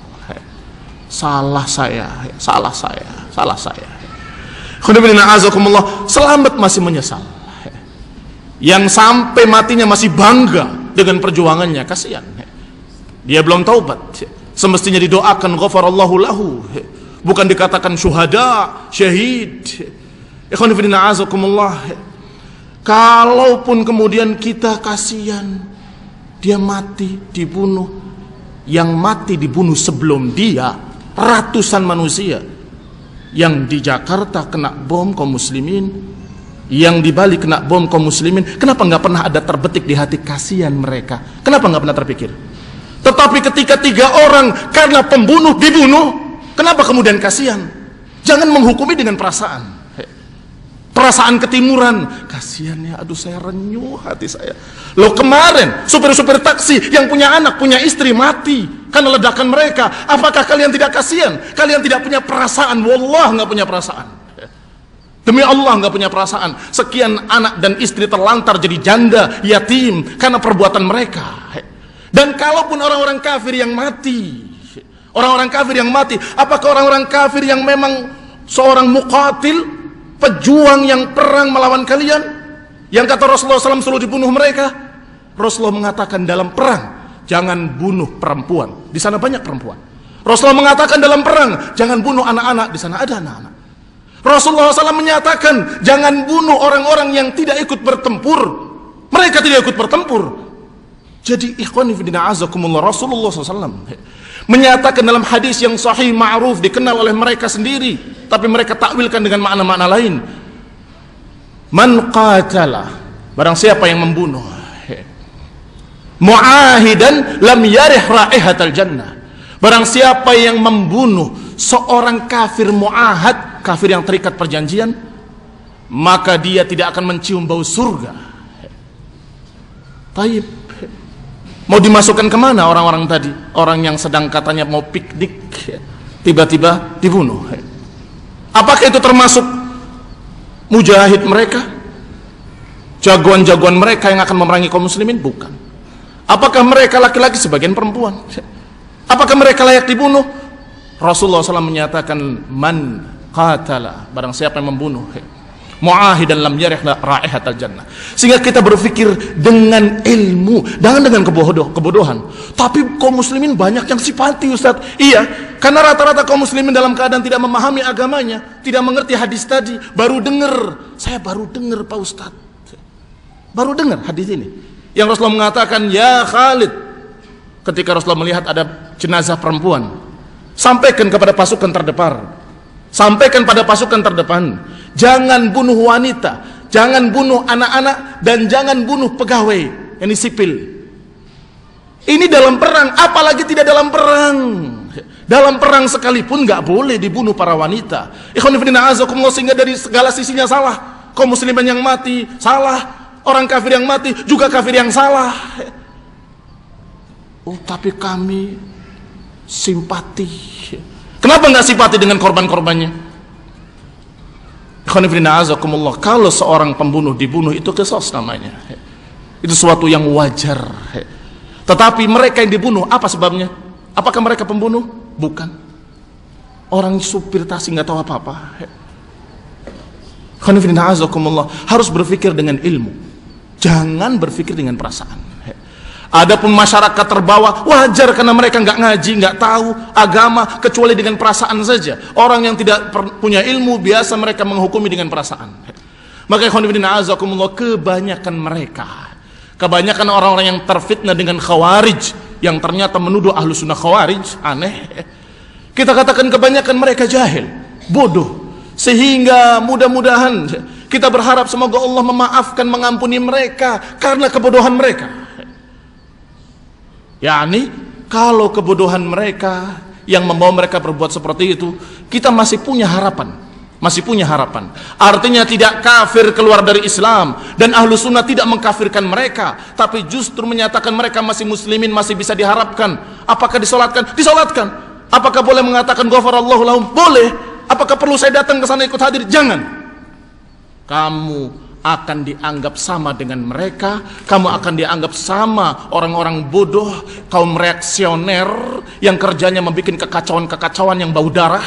Salah saya. Selamat masih menyesal. Yang sampai matinya masih bangga dengan perjuangannya, kasihan. Dia belum taubat. Semestinya didoakan ghafarallahu lahu, bukan dikatakan syuhada, syahid. Ikhwan fillah azakumullah. Kalaupun kemudian kita kasihan, dia mati dibunuh, yang mati dibunuh sebelum dia ratusan manusia. Yang di Jakarta kena bom kaum muslimin, yang di Bali kena bom kaum muslimin. Kenapa nggak pernah ada terbetik di hati kasihan mereka? Kenapa nggak pernah terpikir? Tetapi ketika 3 orang karena pembunuh dibunuh, kenapa kemudian kasihan? Jangan menghukumi dengan perasaan. Perasaan ketimuran, kasihan ya, aduh saya renyuh hati saya. Loh kemarin supir-supir taksi yang punya anak, punya istri mati karena ledakan mereka. Apakah kalian tidak kasihan? Kalian tidak punya perasaan? Wallah nggak punya perasaan. Demi Allah nggak punya perasaan. Sekian anak dan istri terlantar jadi janda, yatim karena perbuatan mereka. Dan kalaupun orang-orang kafir yang mati, apakah orang-orang kafir yang memang seorang muqatil, pejuang yang perang melawan kalian, yang kata Rasulullah SAW suruh dibunuh mereka? Rasulullah mengatakan dalam perang jangan bunuh perempuan, di sana banyak perempuan. Rasulullah mengatakan dalam perang jangan bunuh anak-anak, di sana ada anak-anak. Rasulullah SAW menyatakan jangan bunuh orang-orang yang tidak ikut bertempur, mereka tidak ikut bertempur. Jadi ikhwani fillah azakumullah, Rasulullah SAW menyatakan dalam hadis yang sahih ma'ruf, dikenal oleh mereka sendiri, tapi mereka takwilkan dengan makna-makna lain. Man qatala, barang siapa yang membunuh, mu'ahidan lam yarih raihatal jannah, barang siapa yang membunuh seorang kafir mu'ahad, kafir yang terikat perjanjian, maka dia tidak akan mencium bau surga. Taib, mau dimasukkan kemana orang-orang tadi? Orang yang sedang katanya mau piknik, tiba-tiba dibunuh. Apakah itu termasuk mujahid mereka? Jagoan-jagoan mereka yang akan memerangi kaum muslimin? Bukan. Apakah mereka laki-laki sebagian perempuan? Apakah mereka layak dibunuh? Rasulullah SAW menyatakan man qatala, barang siapa yang membunuh mu'ahidan lam yarih raihatal jannah. Sehingga kita berpikir dengan ilmu, jangan dengan kebodohan. Tapi kaum muslimin banyak yang simpati, Ustaz. Iya, karena rata-rata kaum muslimin dalam keadaan tidak memahami agamanya, tidak mengerti hadis tadi, baru dengar. Saya baru dengar Pak Ustaz, baru dengar hadis ini yang Rasulullah mengatakan ya Khalid, ketika Rasulullah melihat ada jenazah perempuan, sampaikan kepada pasukan terdepan, sampaikan pada pasukan terdepan, jangan bunuh wanita, jangan bunuh anak-anak, dan jangan bunuh pegawai, ini sipil. Ini dalam perang, apalagi tidak dalam perang. Dalam perang sekalipun nggak boleh dibunuh para wanita. Ikhwan fillah azakumullah, sehingga dari segala sisinya salah. Kaum muslimin yang mati salah, orang kafir yang mati juga kafir yang salah. Oh, tapi kami simpati. Kenapa nggak simpati dengan korban-korbannya? Kalau seorang pembunuh dibunuh, itu qisas namanya. Itu sesuatu yang wajar. Tetapi mereka yang dibunuh, apa sebabnya? Apakah mereka pembunuh? Bukan. Orang supir taksi nggak tahu apa-apa. Harus berpikir dengan ilmu, jangan berpikir dengan perasaan. Adapun masyarakat terbawa, wajar karena mereka nggak ngaji, nggak tahu agama kecuali dengan perasaan saja. Orang yang tidak punya ilmu biasa mereka menghukumi dengan perasaan. Maka kebanyakan mereka, kebanyakan orang-orang yang terfitnah dengan khawarij, yang ternyata menuduh ahlu sunnah khawarij, aneh. Kita katakan kebanyakan mereka jahil, bodoh, sehingga mudah-mudahan Kita berharap semoga Allah memaafkan, mengampuni mereka karena kebodohan mereka. Yani kalau kebodohan mereka yang membawa mereka berbuat seperti itu, kita masih punya harapan. Masih punya harapan. Artinya tidak kafir keluar dari Islam, dan ahlu sunnah tidak mengkafirkan mereka, tapi justru menyatakan mereka masih muslimin, masih bisa diharapkan. Apakah disolatkan? Disolatkan. Apakah boleh mengatakan ghafarallahu lahum? Boleh. Apakah perlu saya datang ke sana ikut hadir? Jangan. Kamu akan dianggap sama dengan mereka. Kamu akan dianggap sama orang-orang bodoh, kaum reaksioner yang kerjanya membuat kekacauan-kekacauan yang bau darah,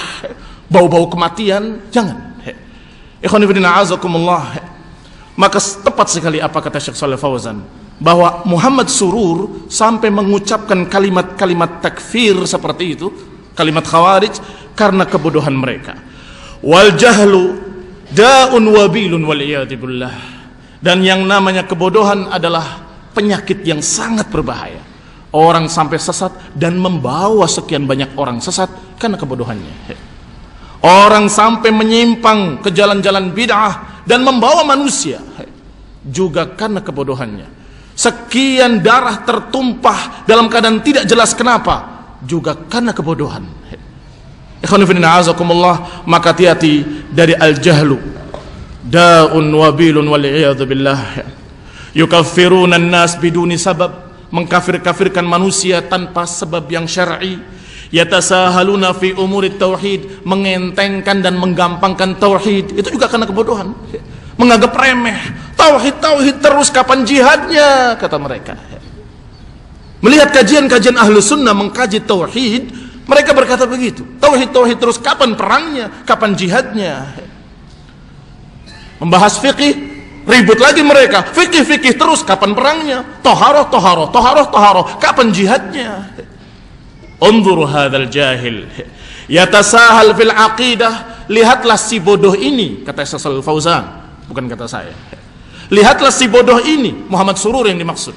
bau-bau kematian. Jangan. Ikhwan fillah azakumullah. Maka tepat sekali apa kata Syekh Shalih Fauzan, bahwa Muhammad Surur sampai mengucapkan kalimat-kalimat takfir seperti itu, kalimat khawarij, karena kebodohan mereka. Wal jahlu da'un wabilun waliyadzubillah. Dan yang namanya kebodohan adalah penyakit yang sangat berbahaya. Orang sampai sesat dan membawa sekian banyak orang sesat karena kebodohannya. Orang sampai menyimpang ke jalan-jalan bid'ah dan membawa manusia juga karena kebodohannya. Sekian darah tertumpah dalam keadaan tidak jelas kenapa, juga karena kebodohan. Ikhwan fillah azakumullah. Maka hati-hati dari al-jahlu da'un wabilun wal'iyadzu billah. Yukaffiruna an-nas biduni sabab, mengkafir-kafirkan manusia tanpa sebab yang syar'i. Yatasahaluna fi umuri tauhid, mengentengkan dan menggampangkan tauhid. Itu juga karena kebodohan. Menganggap remeh tauhid terus, kapan jihadnya, kata mereka. Melihat kajian-kajian ahlu sunnah mengkaji tauhid, mereka berkata begitu. Tauhid terus, kapan perangnya, kapan jihadnya. Membahas fikih, ribut lagi mereka. Fikih terus, kapan perangnya. Toharoh, kapan jihadnya. Unzur hadzal jahil yatasahal fil aqidah. Lihatlah si bodoh ini, kata Syekh Shalih Fauzan, bukan kata saya. Lihatlah si bodoh ini, Muhammad Surur yang dimaksud.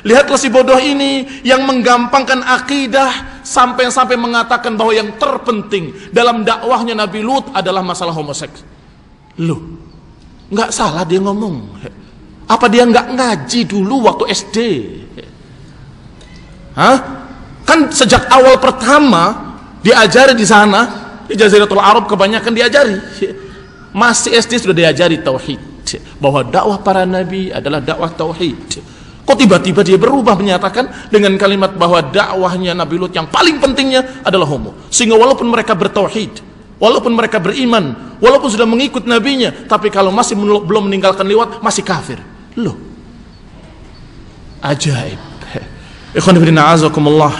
Lihatlah si bodoh ini yang menggampangkan akidah sampai mengatakan bahwa yang terpenting dalam dakwahnya Nabi Lut adalah masalah homoseks. Loh, nggak salah dia ngomong. Apa dia nggak ngaji dulu waktu SD? Hah? Kan sejak awal pertama diajari di sana, di Jaziratul Arab kebanyakan diajari. Masih SD sudah diajari tauhid, bahwa dakwah para nabi adalah dakwah tauhid. Kok tiba-tiba dia berubah menyatakan dengan kalimat bahwa dakwahnya Nabi Lut yang paling pentingnya adalah homo. Sehingga walaupun mereka bertauhid, walaupun mereka beriman, walaupun sudah mengikut nabinya, tapi kalau masih belum meninggalkan liwat, masih kafir. Loh, ajaib. Ikhwan fillah azakumullah.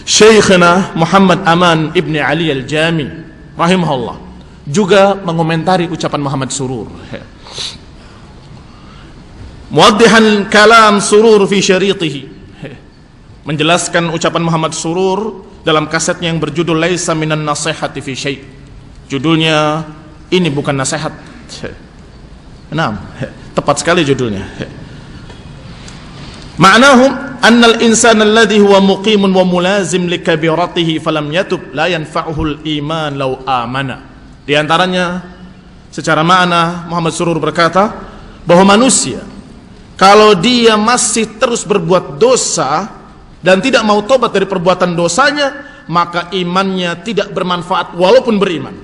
Syekhna Muhammad Aman Ibn Ali Al-Jami rahimahullah juga mengomentari ucapan Muhammad Surur, muwaddihan kalam Surur fi syaritihi, menjelaskan ucapan Muhammad Surur dalam kasetnya yang berjudul Laisa minan nasihati fi syai'. Judulnya ini bukan nasihat. Nah, tepat sekali judulnya. Ma'nahum annal insana alladhi huwa muqimun wa mulazim likabiratihi falam yatub la yanfa'uhul iman law amana. Di antaranya secara makna Muhammad Surur berkata bahwa manusia kalau dia masih terus berbuat dosa dan tidak mau tobat dari perbuatan dosanya, maka imannya tidak bermanfaat walaupun beriman.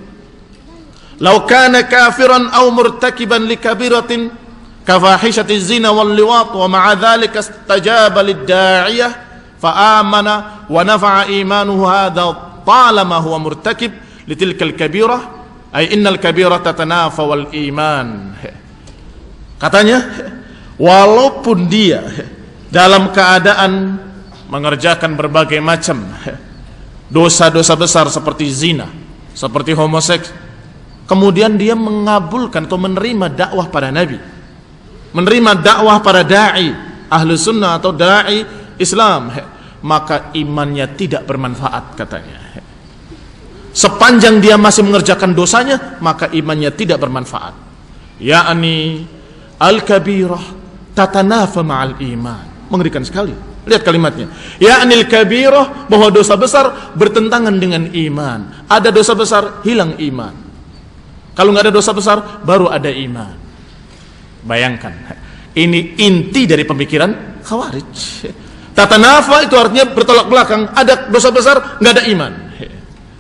Law kana kafiran aw murtakiban likabiratin kafahishati zina wal liwat wa ma'a dhalika istajaba lid-da'iyah fa amana wa nafa'a imanuhu hadha talama huwa murtakib litilka al-kabirah ay innal kabirata tanafa wal iman. Katanya walaupun dia dalam keadaan mengerjakan berbagai macam dosa-dosa besar seperti zina, seperti homoseks, kemudian dia mengabulkan atau menerima dakwah pada nabi, menerima dakwah para da'i ahlu sunnah atau da'i Islam, maka imannya tidak bermanfaat katanya. Sepanjang dia masih mengerjakan dosanya, maka imannya tidak bermanfaat. Ya'ni al-kabirah tatanafa ma'al iman. Mengerikan sekali. Lihat kalimatnya. Ya'ni al-kabirah, bahwa dosa besar bertentangan dengan iman. Ada dosa besar, hilang iman. Kalau nggak ada dosa besar, baru ada iman. Bayangkan, ini inti dari pemikiran Khawarij. Tatanafa itu artinya bertolak belakang. Ada dosa besar, nggak ada iman.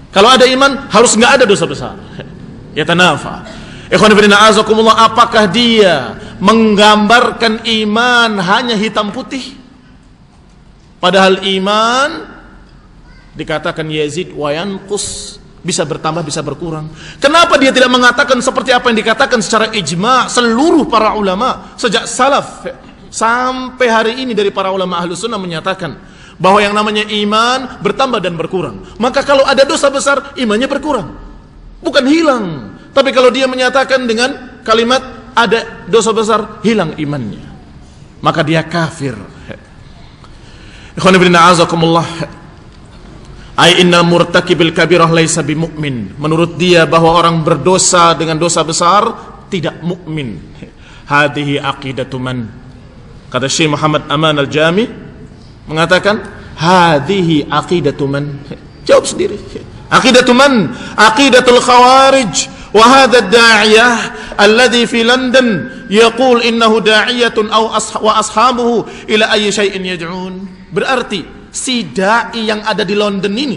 Kalau ada iman, harus nggak ada dosa besar. Yatanafa. Ikhwan fillah azakumullah, apakah dia menggambarkan iman hanya hitam putih? Padahal iman dikatakan yazid wa yanqus, bisa bertambah, bisa berkurang. Kenapa dia tidak mengatakan seperti apa yang dikatakan secara ijma' seluruh para ulama sejak salaf sampai hari ini dari para ulama ahlu sunnah menyatakan bahwa yang namanya iman bertambah dan berkurang. Maka kalau ada dosa besar, imannya berkurang, bukan hilang. Tapi kalau dia menyatakan dengan kalimat ada dosa besar, hilang imannya, maka dia kafir. Ikhwan fillah azakumullah, ai innal murtakibil kabirah laisa bimumin. Menurut dia bahwa orang berdosa dengan dosa besar tidak mukmin. Hadhihi aqidatu man. Kata Syekh Muhammad Aman Al-Jami mengatakan hadhihi aqidatu man. Jawab sendiri. Aqidatu man? Aqidatul Khawarij. Wa hadha ad-da'iyah alladhi fi London yaqul innahu da'iyatun aw wa ashabuhu ila ayyi syai'in yad'un. Berarti si dai yang ada di London ini,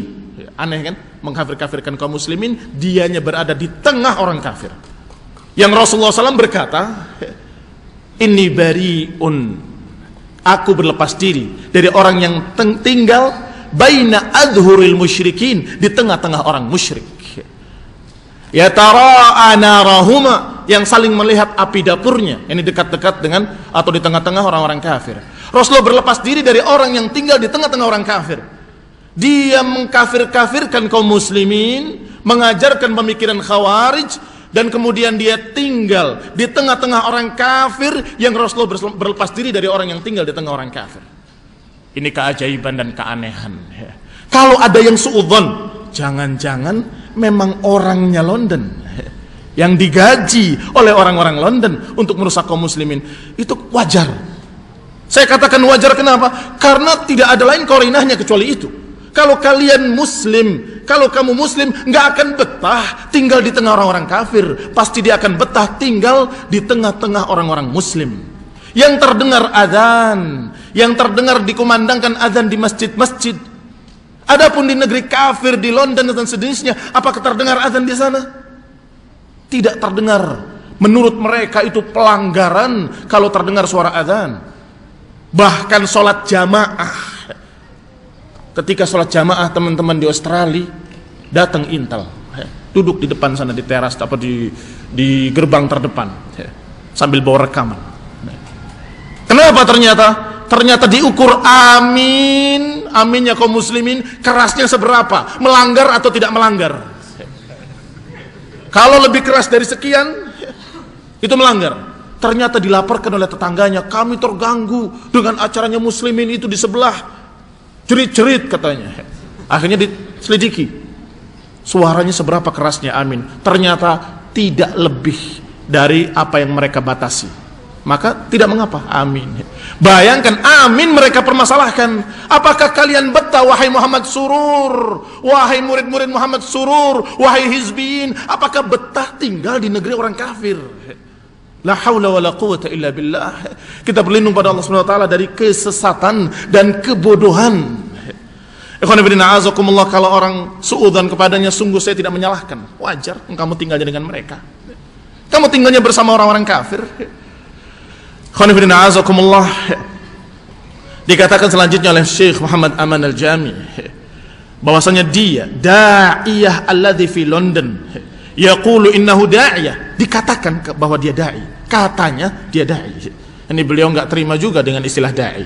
aneh kan, mengkafir-kafirkan kaum muslimin, dianya berada di tengah orang kafir. Yang Rasulullah SAW berkata, inni bari'un, aku berlepas diri dari orang yang tinggal baina adhuril musyrikin, di tengah-tengah orang musyrik. Yatara'a narahuma, yang saling melihat api dapurnya, ini dekat-dekat dengan atau di tengah-tengah orang-orang kafir. Rasulullah berlepas diri dari orang yang tinggal di tengah-tengah orang kafir. Dia mengkafir-kafirkan kaum muslimin, mengajarkan pemikiran Khawarij, dan kemudian dia tinggal di tengah-tengah orang kafir yang Rasulullah berlepas diri dari orang yang tinggal di tengah orang kafir. Ini keajaiban dan keanehan. Kalau ada yang suudzon, jangan-jangan memang orangnya London yang digaji oleh orang-orang London untuk merusak kaum muslimin. Itu wajar. Saya katakan wajar, kenapa? Karena tidak ada lain korinahnya kecuali itu. Kalau kalian muslim, kalau kamu muslim, nggak akan betah tinggal di tengah orang-orang kafir. Pasti dia akan betah tinggal di tengah-tengah orang-orang muslim. Yang terdengar azan, yang terdengar dikumandangkan azan di masjid-masjid. Adapun di negeri kafir, di London dan sejenisnya, apakah terdengar azan di sana? Tidak terdengar. Menurut mereka itu pelanggaran kalau terdengar suara azan. Bahkan sholat jamaah, ketika sholat jamaah teman-teman di Australia datang intel, duduk di depan sana di teras apa di gerbang terdepan sambil bawa rekaman. Kenapa ternyata diukur aminnya kaum muslimin kerasnya seberapa, melanggar atau tidak melanggar. Kalau lebih keras dari sekian itu melanggar. Ternyata dilaporkan oleh tetangganya, kami terganggu dengan acaranya muslimin itu di sebelah, jerit-jerit katanya. Akhirnya diselidiki, suaranya seberapa kerasnya amin. Ternyata tidak lebih dari apa yang mereka batasi. Maka tidak mengapa, amin. Bayangkan, amin mereka permasalahkan. Apakah kalian betah wahai Muhammad Surur, wahai murid-murid Muhammad Surur, wahai hizbiyin, apakah betah tinggal di negeri orang kafir? La haula wa la quwata illa billah. Kita berlindung pada Allah Subhanahu wa taala dari kesesatan dan kebodohan. Ikhwan fillah azakumullah, kalau orang suudzon kepadanya, sungguh saya tidak menyalahkan. Wajar kamu tinggalnya dengan mereka. Kamu tinggalnya bersama orang-orang kafir. Ikhwan fillah azakumullah, dikatakan selanjutnya oleh Syekh Muhammad Aman Al-Jami bahwasanya dia da'iyah alladhi fi London yaqulu innahu da'iyah, dikatakan bahwa dia dai, katanya dia dai. Ini beliau enggak terima juga dengan istilah dai.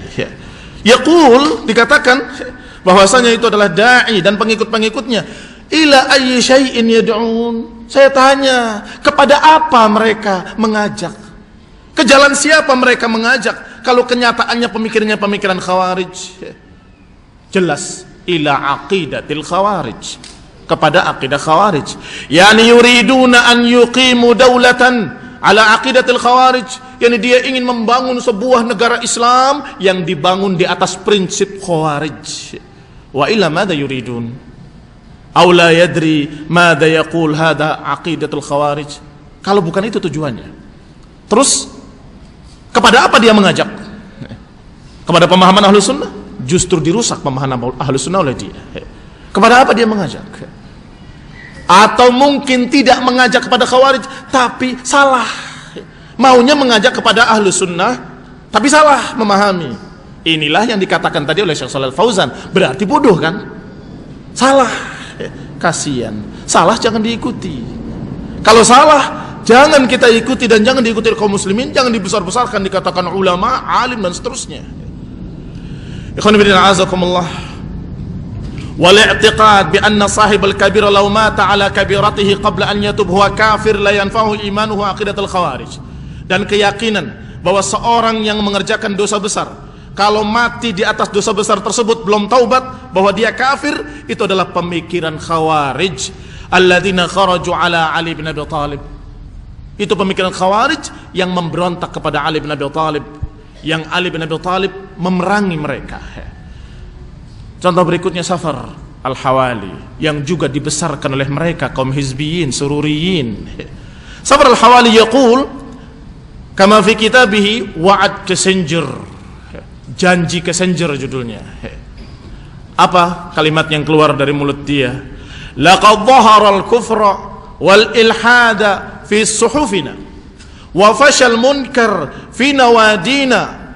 Yaqul, dikatakan bahwasanya itu adalah dai dan pengikut-pengikutnya. Ila ayyi syai'in yad'un, saya tanya kepada apa mereka mengajak, ke jalan siapa mereka mengajak, kalau kenyataannya pemikirannya pemikiran Khawarij. Jelas ila aqidatil Khawarij, kepada akidah Khawarij. Yani yuriduna an yuqimu daulatan ala aqidatil Khawarij, yani dia ingin membangun sebuah negara Islam yang dibangun di atas prinsip Khawarij. Wa illa madza yuridun? Aw la yadri madza yaqul hadha aqidatul Khawarij? Kalau bukan itu tujuannya. Terus Kepada apa dia mengajak? Kepada pemahaman Ahlus Sunnah? Justru dirusak pemahaman Ahlus Sunnah oleh dia. Kepada apa dia mengajak? Atau mungkin tidak mengajak kepada Khawarij, tapi salah. Maunya mengajak kepada Ahlus Sunnah, tapi salah memahami. Inilah yang dikatakan tadi oleh Syekh Shalal Fauzan. Berarti bodoh kan? Salah. Kasihan. Salah jangan diikuti. Kalau salah jangan kita ikuti, dan jangan diikuti kaum muslimin, jangan dibesar-besarkan, dikatakan ulama, alim dan seterusnya. Ikhwan fillah azakumullah. Wal i'tiqad bi anna sahibal kabira law mata ala kabiratihi qabla an yatub huwa kafir la yanfa'u imanuhu aqidatul khawarij. Dan keyakinan bahwa seorang yang mengerjakan dosa besar, kalau mati di atas dosa besar tersebut belum taubat, bahwa dia kafir, itu adalah pemikiran khawarij alladzina kharaju ala Ali bin Abi Thalib. Itu pemikiran Khawarij yang memberontak kepada Ali bin Abi Thalib, yang Ali bin Abi Thalib memerangi mereka. Contoh berikutnya Safar Al-Hawali, yang juga dibesarkan oleh mereka kaum hizbiyin, sururiyin. Safar Al-Hawali yaqul kama fi kitabihi wa'ad kesenjer, janji kesenjer judulnya. Apa kalimat yang keluar dari mulut dia? Laqad dhahara al-kufra wal ilhada fi suhufina wa fashal munkar fi nawadina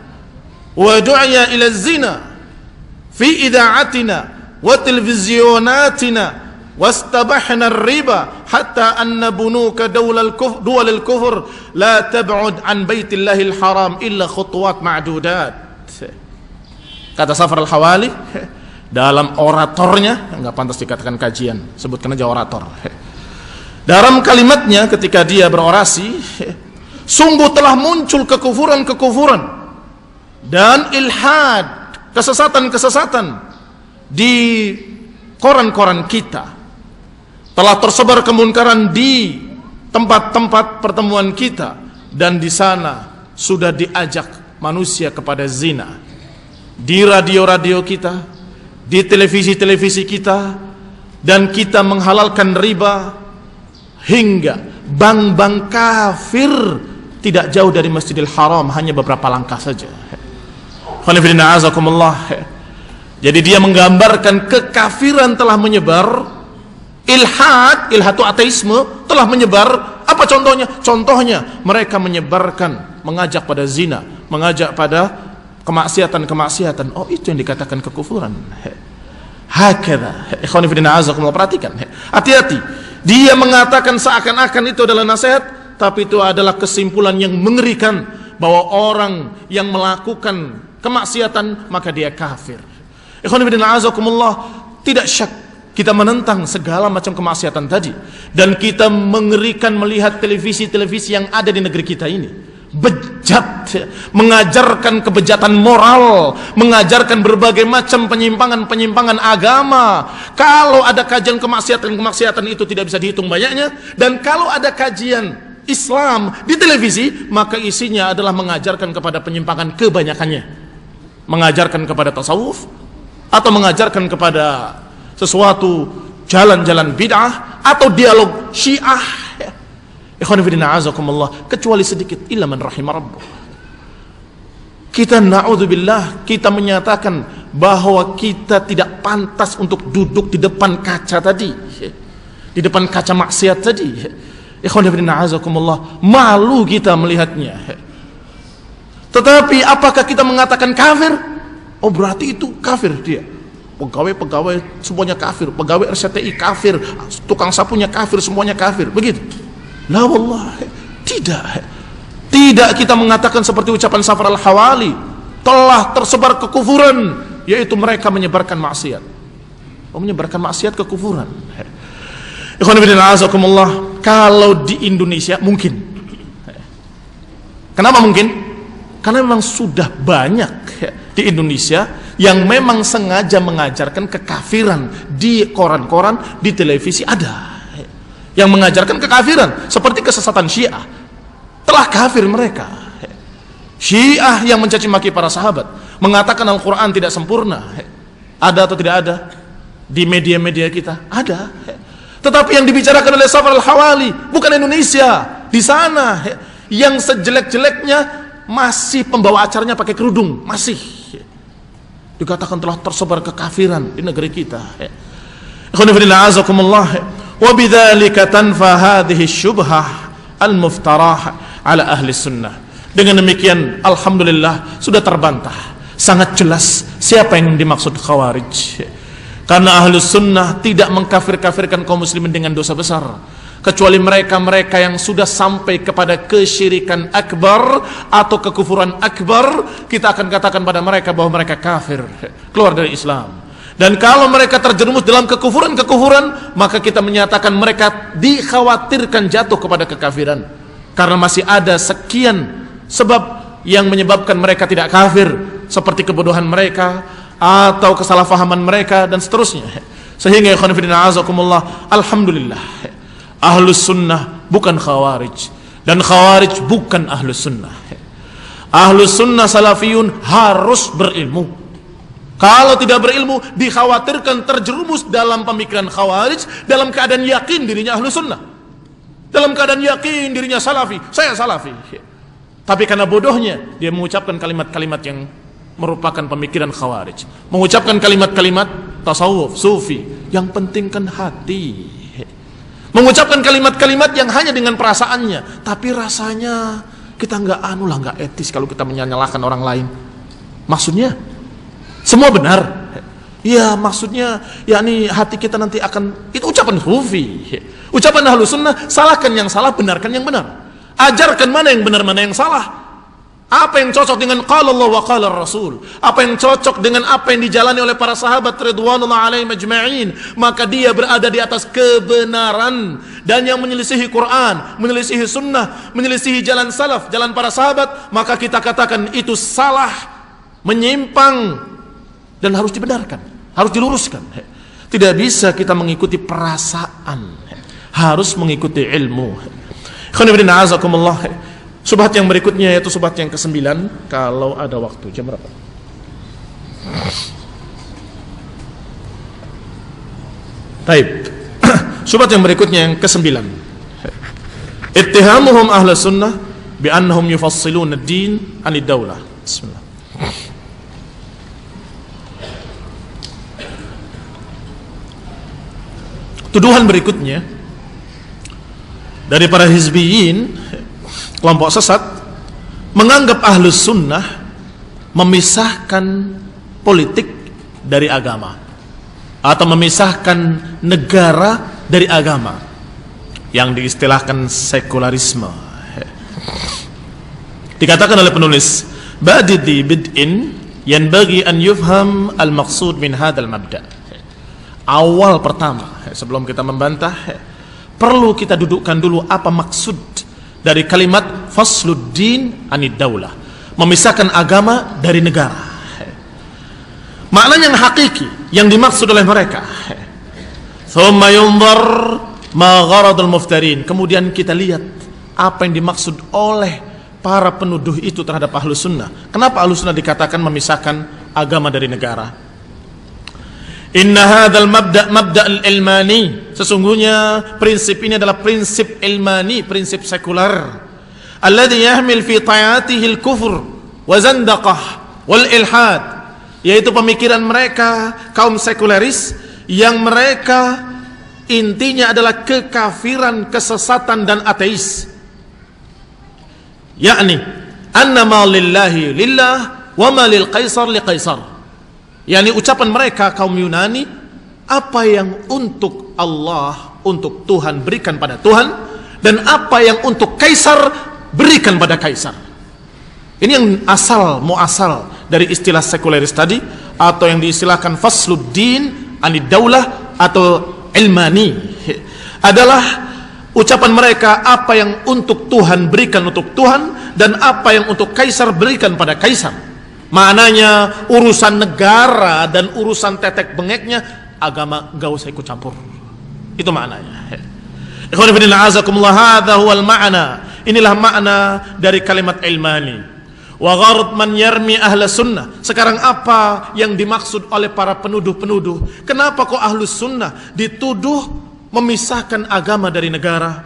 wa du'ya ila zina fi ida'atina wa televizionatina wastabahna riba hatta anna bunuka dawal al-kufr la tab'ud an baitillahil haram illa khutuwat ma'dudat. Kata Safar Al-Hawali dalam oratornya, enggak pantas dikatakan kajian, sebutkan aja orator. Dalam kalimatnya ketika dia berorasi, sungguh telah muncul kekufuran-kekufuran dan ilhad, kesesatan-kesesatan di koran-koran kita. Telah tersebar kemunkaran di tempat-tempat pertemuan kita, dan di sana sudah diajak manusia kepada zina. Di radio-radio kita, di televisi-televisi kita, dan kita menghalalkan riba. Hingga bank-bank kafir tidak jauh dari Masjidil Haram, hanya beberapa langkah saja. Jadi dia menggambarkan kekafiran telah menyebar, ilhad itu ateisme telah menyebar. Apa contohnya? Contohnya mereka menyebarkan, mengajak pada zina, mengajak pada kemaksiatan-kemaksiatan. Oh, itu yang dikatakan kekufuran. Hakadha. Ikhwan fillah azakumullah, perhatikan. Hati-hati. Dia mengatakan seakan-akan itu adalah nasihat, tapi itu adalah kesimpulan yang mengerikan, bahwa orang yang melakukan kemaksiatan maka dia kafir. Ikhwan fillah azakumullah, tidak syak kita menentang segala macam kemaksiatan tadi, dan kita mengerikan melihat televisi-televisi yang ada di negeri kita ini. Bejat, mengajarkan kebejatan moral, mengajarkan berbagai macam penyimpangan-penyimpangan agama. Kalau ada kajian kemaksiatan-kemaksiatan itu tidak bisa dihitung banyaknya. Dan kalau ada kajian Islam di televisi, maka isinya adalah mengajarkan kepada penyimpangan kebanyakannya. Mengajarkan kepada tasawuf, atau mengajarkan kepada sesuatu jalan-jalan bid'ah, atau dialog Syiah. Ikhwan fillah azakumullah, kecuali sedikit, illa man rahimah rabbuh. Kita na'udzubillah, kita menyatakan bahwa kita tidak pantas untuk duduk di depan kaca tadi, di depan kaca maksiat tadi. Ikhwan fillah azakumullah, malu kita melihatnya. Tetapi apakah kita mengatakan kafir? Oh, berarti itu kafir dia. Pegawai-pegawai semuanya kafir, pegawai RCTI kafir, tukang sapunya kafir, semuanya kafir. Begitu. La wallah, tidak. Tidak kita mengatakan seperti ucapan Safar Al-Hawali, telah tersebar kekufuran, yaitu mereka menyebarkan maksiat. Menyebarkan maksiat, kekufuran. Ikhwan fillah azakumullah, kalau di Indonesia mungkin. Kenapa mungkin? Karena memang sudah banyak di Indonesia yang memang sengaja mengajarkan kekafiran di koran-koran, di televisi ada. Yang mengajarkan kekafiran seperti kesesatan Syiah. Telah kafir mereka. Syiah yang mencaci maki para sahabat, mengatakan Al-Quran tidak sempurna. Ada atau tidak ada di media-media kita? Ada. Tetapi yang dibicarakan oleh Safar Al-Hawali bukan Indonesia. Di sana yang sejelek-jeleknya masih pembawa acaranya pakai kerudung, masih dikatakan telah tersebar kekafiran di negeri kita. Ikhwan fillah azakumullah, wa bidzalika tanfa hadhihi syubhah al-muftarah ala ahli sunnah. Dengan demikian alhamdulillah sudah terbantah sangat jelas siapa yang dimaksud khawarij. Karena ahli sunnah tidak mengkafir-kafirkan kaum muslimin dengan dosa besar, kecuali mereka-mereka yang sudah sampai kepada kesyirikan akbar atau kekufuran akbar, kita akan katakan pada mereka bahwa mereka kafir, keluar dari Islam. Dan kalau mereka terjerumus dalam kekufuran-kekufuran, maka kita menyatakan mereka dikhawatirkan jatuh kepada kekafiran, karena masih ada sekian sebab yang menyebabkan mereka tidak kafir, seperti kebodohan mereka atau kesalahpahaman mereka dan seterusnya. Sehingga ikhwan fillah azakumullah, alhamdulillah ahlus sunnah bukan khawarij, dan khawarij bukan ahlus sunnah. Ahlus sunnah salafiyun harus berilmu. Kalau tidak berilmu, dikhawatirkan terjerumus dalam pemikiran khawarij, dalam keadaan yakin dirinya ahlus sunnah, dalam keadaan yakin dirinya salafi, saya salafi, tapi karena bodohnya dia mengucapkan kalimat-kalimat yang merupakan pemikiran khawarij, mengucapkan kalimat-kalimat tasawuf, sufi, yang pentingkan hati, mengucapkan kalimat-kalimat yang hanya dengan perasaannya, tapi rasanya kita nggak etis kalau kita menyalahkan orang lain. Maksudnya semua benar, ya maksudnya yakni hati kita nanti akan, itu ucapan sufi, ucapan ahlus sunnah. Salahkan yang salah, benarkan yang benar, ajarkan mana yang benar mana yang salah. Apa yang cocok dengan qala Allah wa qala Rasul, apa yang cocok dengan apa yang dijalani oleh para sahabat ridwanullah alaihim ajma'in, maka dia berada di atas kebenaran. Dan yang menyelisihi Quran, menyelisihi sunnah, menyelisihi jalan salaf, jalan para sahabat, maka kita katakan itu salah, menyimpang, dan harus dibenarkan, harus diluruskan. Tidak bisa kita mengikuti perasaan, harus mengikuti ilmu. Khonibidin azakumullah. Subhat yang berikutnya yaitu subhat yang ke-9, kalau ada waktu. Jam berapa? Taib. Subhat yang berikutnya yang ke-9. Ittihamuhum ahla sunnah bi annahum yufassiluna ad-din 'anid daulah. Bismillah. Tuduhan berikutnya dari para hizbiyin, kelompok sesat, menganggap ahlus sunnah memisahkan politik dari agama, atau memisahkan negara dari agama, yang diistilahkan sekularisme. Dikatakan oleh penulis, ba'di bid'in yanbaghi an yufham al-maqsud min hadzal mabda'. Awal pertama, sebelum kita membantah, perlu kita dudukkan dulu apa maksud dari kalimat fasluddin anid daulah, memisahkan agama dari negara. Maknanya yang hakiki yang dimaksud oleh mereka. Thumma yunzar ma gharadul muftarin. Kemudian kita lihat apa yang dimaksud oleh para penuduh itu terhadap ahlus sunnah. Kenapa ahlus sunnah dikatakan memisahkan agama dari negara? Inna hadzal mabda' al-ilmani, sesungguhnya prinsip ini adalah prinsip ilmani, prinsip sekular, alladhi yahmil fi ta'atihi al-kufr wa zandaqah wal ilhad, yaitu pemikiran mereka kaum sekularis yang mereka intinya adalah kekafiran, kesesatan dan ateis. Yakni annama lillahi lillah wa ma lil qaisar li qaisar. Yani ucapan mereka kaum Yunani, apa yang untuk Allah, untuk Tuhan berikan pada Tuhan, dan apa yang untuk kaisar berikan pada kaisar. Ini yang muasal dari istilah sekuleris tadi, atau yang diistilahkan fasluddin anid daulah atau ilmani, adalah ucapan mereka apa yang untuk Tuhan berikan untuk Tuhan, dan apa yang untuk kaisar berikan pada kaisar. Maknanya urusan negara dan urusan tetek bengeknya agama gak usah ikut campur. Itu maknanya. Ikhwan fillah azakumullah, hadza huwal ma'na. Inilah makna dari kalimat ilmani. Wa gharad man yarmi ahla sunnah. Sekarang apa yang dimaksud oleh para penuduh-penuduh? Kenapa kok ahlus sunnah dituduh memisahkan agama dari negara?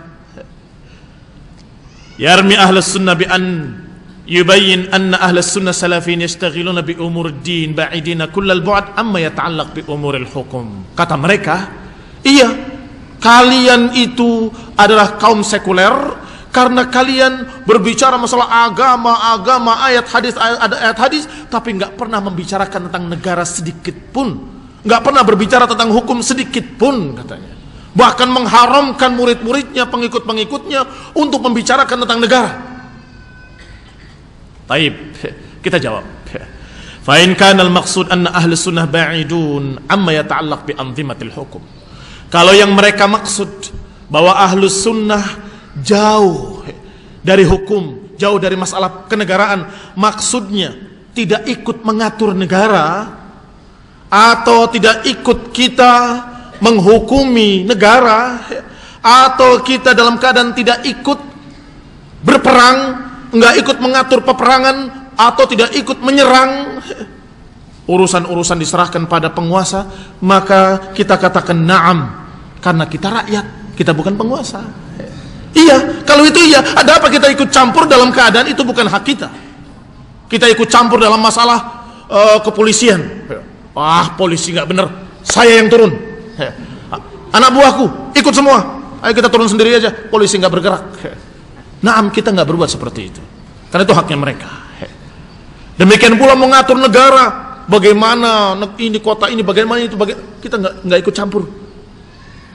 Yarmi ahlus sunnah bi an yubayyin anna ahlus sunnah salafin yastaghiluna bi umuriddin ba'idina kullal bu'd amma yata'allaq bi umuril hukum. Kata mereka, iya, kalian itu adalah kaum sekuler karena kalian berbicara masalah agama, ayat hadis, tapi nggak pernah membicarakan tentang negara sedikit pun, nggak pernah berbicara tentang hukum sedikit pun, katanya. Bahkan mengharamkan murid-muridnya, pengikut-pengikutnya untuk membicarakan tentang negara. Taib, kita jawab. Fa in kana al-maqsud anna ahli sunnah ba'idun amma yata'allaq bi anzimatil hukum. Kalau yang mereka maksud bahwa ahlu sunnah jauh dari hukum, jauh dari masalah kenegaraan, maksudnya tidak ikut mengatur negara atau tidak ikut kita menghukumi negara, atau kita dalam keadaan tidak ikut berperang, nggak ikut mengatur peperangan, atau tidak ikut menyerang, urusan-urusan diserahkan pada penguasa, maka kita katakan na'am, karena kita rakyat, kita bukan penguasa. Iya, kalau itu iya, ada apa kita ikut campur dalam keadaan itu bukan hak kita. Kita ikut campur dalam masalah kepolisian. Polisi nggak bener, saya yang turun. Anak buahku ikut semua, ayo kita turun sendiri aja, polisi nggak bergerak. Naam, kita nggak berbuat seperti itu, karena itu haknya mereka. Demikian pula mengatur negara, bagaimana ini kota ini, bagaimana itu, kita nggak ikut campur.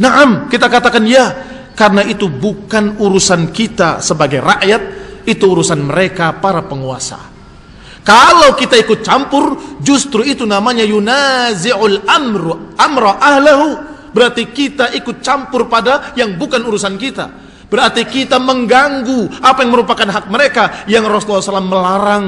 Naam, kita katakan ya, karena itu bukan urusan kita sebagai rakyat, itu urusan mereka para penguasa. Kalau kita ikut campur, justru itu namanya yunazi'ul amra ahlahu. Berarti kita ikut campur pada yang bukan urusan kita. Berarti kita mengganggu apa yang merupakan hak mereka, yang Rasulullah SAW melarang.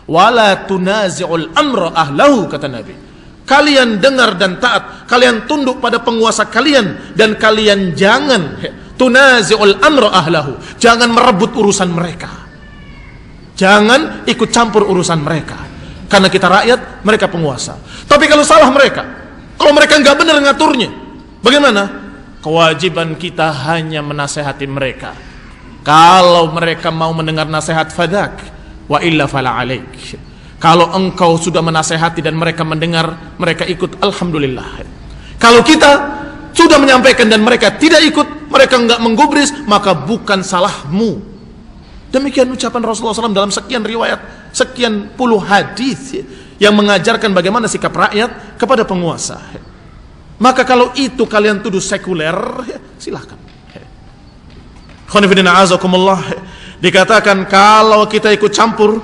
Wala tunazi'ul amra ahlahu, kata Nabi. Kalian dengar dan taat, kalian tunduk pada penguasa kalian, dan kalian jangan tunazi'ul amra ahlahu, jangan merebut urusan mereka, jangan ikut campur urusan mereka, karena kita rakyat, mereka penguasa. Tapi kalau salah mereka, kalau mereka nggak benar ngaturnya, bagaimana? Kewajiban kita hanya menasehati mereka. Kalau mereka mau mendengar nasihat, fadak, wa illa fala alaik. Kalau engkau sudah menasehati dan mereka mendengar, mereka ikut, alhamdulillah. Kalau kita sudah menyampaikan dan mereka tidak ikut, mereka enggak menggubris, maka bukan salahmu. Demikian ucapan Rasulullah SAW dalam sekian riwayat, sekian puluh hadis yang mengajarkan bagaimana sikap rakyat kepada penguasa. Maka kalau itu kalian tuduh sekuler, silahkan. Khonifidina azakumullah, dikatakan kalau kita ikut campur,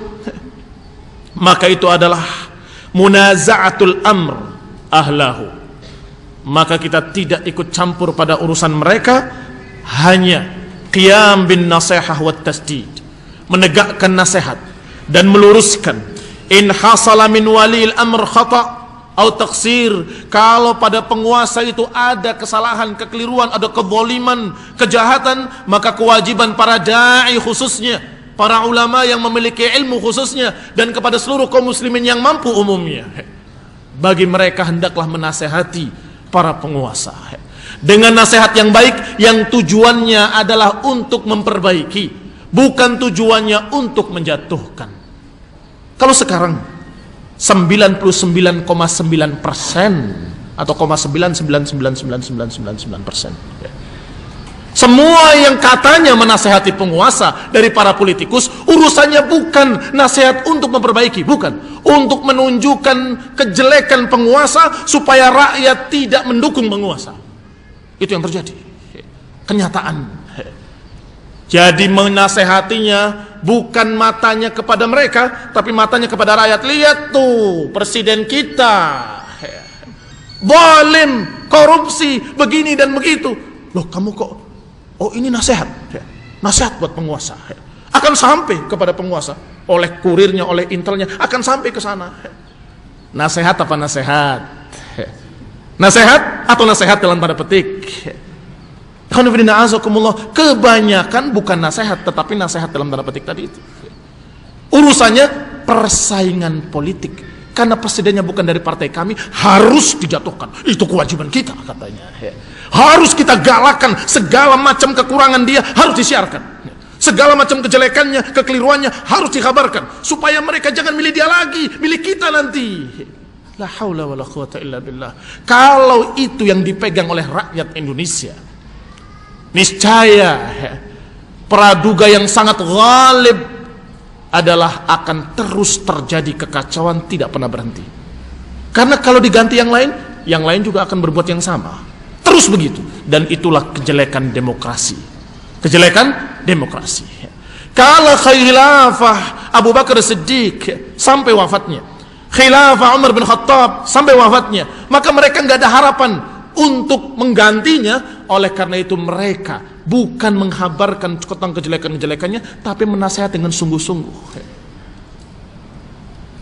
maka itu adalah munaza'atul amr ahlahu. Maka kita tidak ikut campur pada urusan mereka, hanya qiyam bin nasihah wat tasdid, menegakkan nasihat dan meluruskan. In hasala min walil amr khata' atau taksir, kalau pada penguasa itu ada kesalahan, kekeliruan, ada kezaliman, kejahatan, maka kewajiban para da'i khususnya, para ulama yang memiliki ilmu khususnya, dan kepada seluruh kaum muslimin yang mampu umumnya, bagi mereka hendaklah menasehati para penguasa dengan nasihat yang baik, yang tujuannya adalah untuk memperbaiki, bukan tujuannya untuk menjatuhkan. Kalau sekarang 99,9% atau 0,9999999%, semua yang katanya menasehati penguasa dari para politikus, urusannya bukan nasihat untuk memperbaiki, bukan untuk menunjukkan kejelekan penguasa supaya rakyat tidak mendukung penguasa. Itu yang terjadi, kenyataan. Jadi menasehatinya bukan matanya kepada mereka, tapi matanya kepada rakyat. Lihat tuh presiden kita zalim, korupsi, begini dan begitu. Loh, kamu kok, oh ini nasihat, nasihat buat penguasa, akan sampai kepada penguasa oleh kurirnya, oleh intelnya, akan sampai ke sana. Nasihat apa nasihat? Nasihat atau nasihat dalam tanda petik? Kebanyakan bukan nasihat, tetapi nasihat dalam tanda petik tadi itu. Urusannya persaingan politik, karena presidennya bukan dari partai kami, harus dijatuhkan. Itu kewajiban kita, katanya. Harus kita galakan, segala macam kekurangan dia harus disiarkan. Segala macam kejelekannya, kekeliruannya harus dikabarkan supaya mereka jangan milih dia lagi, milih kita nanti. La haula wala quwata illa billah. Kalau itu yang dipegang oleh rakyat Indonesia, niscaya praduga yang sangat ghalib adalah akan terus terjadi kekacauan, tidak pernah berhenti. Karena kalau diganti yang lain juga akan berbuat yang sama. Terus begitu. Dan itulah kejelekan demokrasi. Kejelekan demokrasi. Kalau khilafah Abu Bakar Siddiq sampai wafatnya, khilafah Umar bin Khattab sampai wafatnya, maka mereka nggak ada harapan untuk menggantinya. Oleh karena itu mereka bukan menghabarkan tentang kejelekan-kejelekannya, tapi menasihati dengan sungguh-sungguh.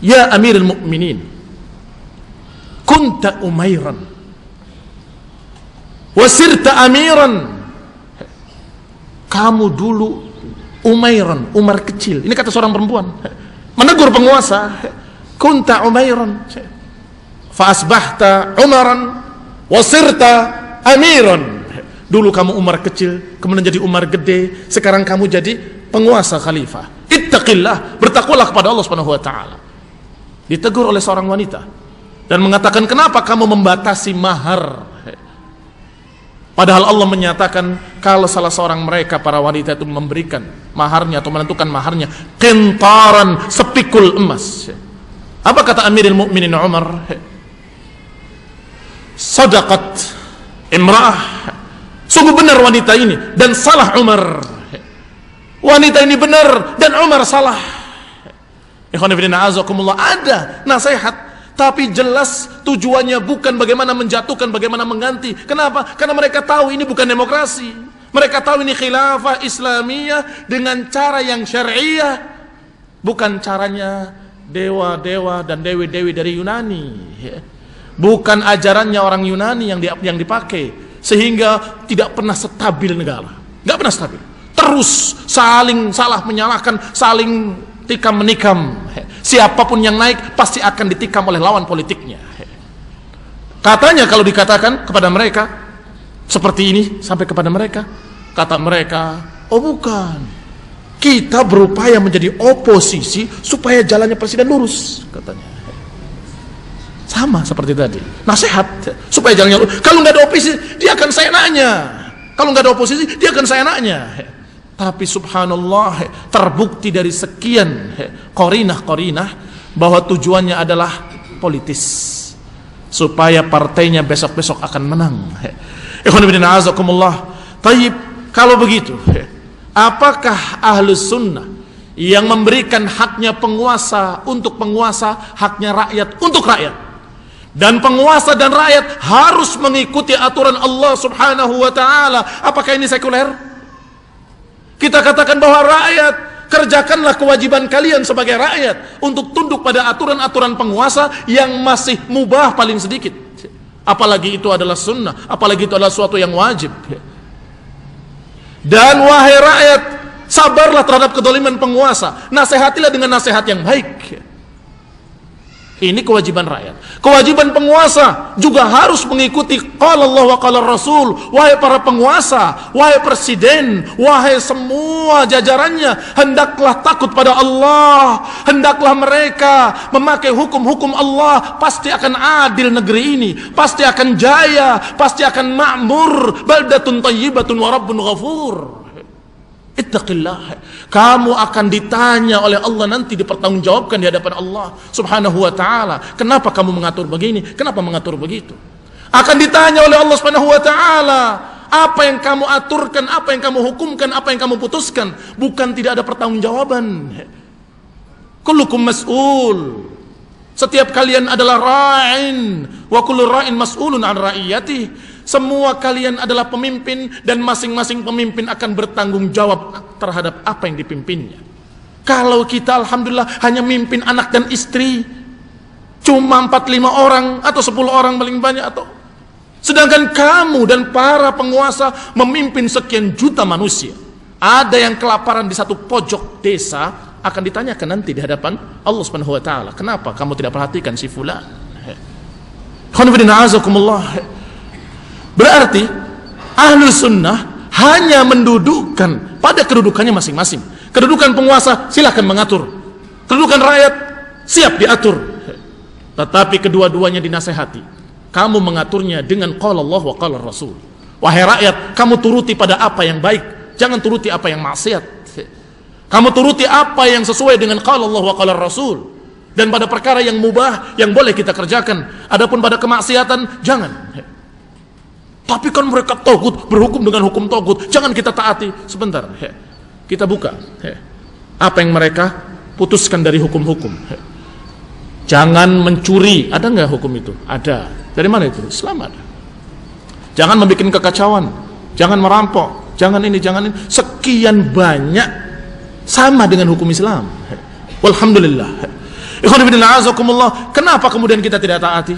Ya Amirul Mukminin, kunta umairan wasirta amiran. Kamu dulu umairan, Umar kecil. Ini kata seorang perempuan menegur penguasa. Kunta umairan fa asbahta umaran wasirta amiran. Dulu kamu Umar kecil, kemudian jadi Umar gede, sekarang kamu jadi penguasa khalifah. Ittaqillah, bertakwalah kepada Allah Subhanahu wa taala. Ditegur oleh seorang wanita dan mengatakan, kenapa kamu membatasi mahar? Padahal Allah menyatakan kalau salah seorang mereka para wanita itu memberikan maharnya atau menentukan maharnya qintaran, sepikul emas. Apa kata Amirul Mukminin Umar? Sadaqat imra'ah. Sungguh benar wanita ini dan salah Umar. Wanita ini benar dan Umar salah. Ikhwan fillah azakumullah, ada nasihat tapi jelas tujuannya bukan bagaimana menjatuhkan, bagaimana mengganti. Kenapa? Karena mereka tahu ini bukan demokrasi. Mereka tahu ini khilafah Islamiyah dengan cara yang syariah, bukan caranya dewa-dewa dan dewi-dewi dari Yunani. Bukan ajarannya orang Yunani yang dipakai, sehingga tidak pernah stabil negara. Nggak pernah stabil. Terus saling salah menyalahkan, saling tikam menikam. Siapapun yang naik pasti akan ditikam oleh lawan politiknya. Katanya kalau dikatakan kepada mereka seperti ini, sampai kepada mereka, kata mereka, oh bukan, kita berupaya menjadi oposisi supaya jalannya presiden lurus, katanya. Sama seperti tadi, nasihat supaya jalannya lurus. Kalau nggak ada oposisi dia akan seenaknya, kalau nggak ada oposisi dia akan seenaknya. Tapi subhanallah, terbukti dari sekian qarinah-qarinah bahwa tujuannya adalah politis, supaya partainya besok-besok akan menang. Ikhwan fillah azakumullah. Taib, kalau begitu, apakah Ahlus Sunnah yang memberikan haknya penguasa untuk penguasa, haknya rakyat untuk rakyat, dan penguasa dan rakyat harus mengikuti aturan Allah Subhanahu wa taala, apakah ini sekuler? Kita katakan bahwa rakyat, kerjakanlah kewajiban kalian sebagai rakyat untuk tunduk pada aturan-aturan penguasa yang masih mubah paling sedikit. Apalagi itu adalah sunnah, apalagi itu adalah suatu yang wajib. Dan wahai rakyat, sabarlah terhadap kedoliman penguasa, nasihatilah dengan nasihat yang baik. Ini kewajiban rakyat. Kewajiban penguasa juga harus mengikuti qala Allah wa qala Rasul. Wahai para penguasa, wahai presiden, wahai semua jajarannya, hendaklah takut pada Allah. Hendaklah mereka memakai hukum-hukum Allah. Pasti akan adil negeri ini, pasti akan jaya, pasti akan makmur. Baldatun thayyibatun wa rabbun ghafur. Ittaqillah. Kamu akan ditanya oleh Allah nanti, dipertanggungjawabkan di hadapan Allah Subhanahu wa taala. Kenapa kamu mengatur begini? Kenapa mengatur begitu? Akan ditanya oleh Allah Subhanahu wa taala. Apa yang kamu aturkan, apa yang kamu hukumkan, apa yang kamu putuskan, bukan tidak ada pertanggungjawaban. Kullukum mas'ul. Setiap kalian adalah ra'in, wa kullu ra'in mas'ulun an ra'iyatihi. Semua kalian adalah pemimpin dan masing-masing pemimpin akan bertanggung jawab terhadap apa yang dipimpinnya. Kalau kita alhamdulillah hanya mimpin anak dan istri, cuma 4-5 orang atau 10 orang paling banyak, atau sedangkan kamu dan para penguasa memimpin sekian juta manusia. Ada yang kelaparan di satu pojok desa, akan ditanyakan nanti di hadapan Allah Subhanahu wa taala, kenapa kamu tidak perhatikan si fulan? Berarti Ahlus Sunnah hanya mendudukkan pada kedudukannya masing-masing. Kedudukan penguasa silahkan mengatur, kedudukan rakyat siap diatur, tetapi kedua-duanya dinasehati. Kamu mengaturnya dengan qala Allah wa qala Rasul. Wahai rakyat, kamu turuti pada apa yang baik, jangan turuti apa yang maksiat. Kamu turuti apa yang sesuai dengan qala Allah wa qala Rasul. Dan pada perkara yang mubah yang boleh kita kerjakan. Adapun pada kemaksiatan jangan. Tapi kan mereka togut, berhukum dengan hukum togut, jangan kita taati. Sebentar, kita buka apa yang mereka putuskan dari hukum-hukum. Jangan mencuri, ada nggak hukum itu? Ada. Dari mana itu? Islam ada. Jangan membuat kekacauan, jangan merampok, jangan ini, jangan ini. Sekian banyak sama dengan hukum Islam. Walhamdulillah. Ikhwan fillah azakumullah. Kenapa kemudian kita tidak taati?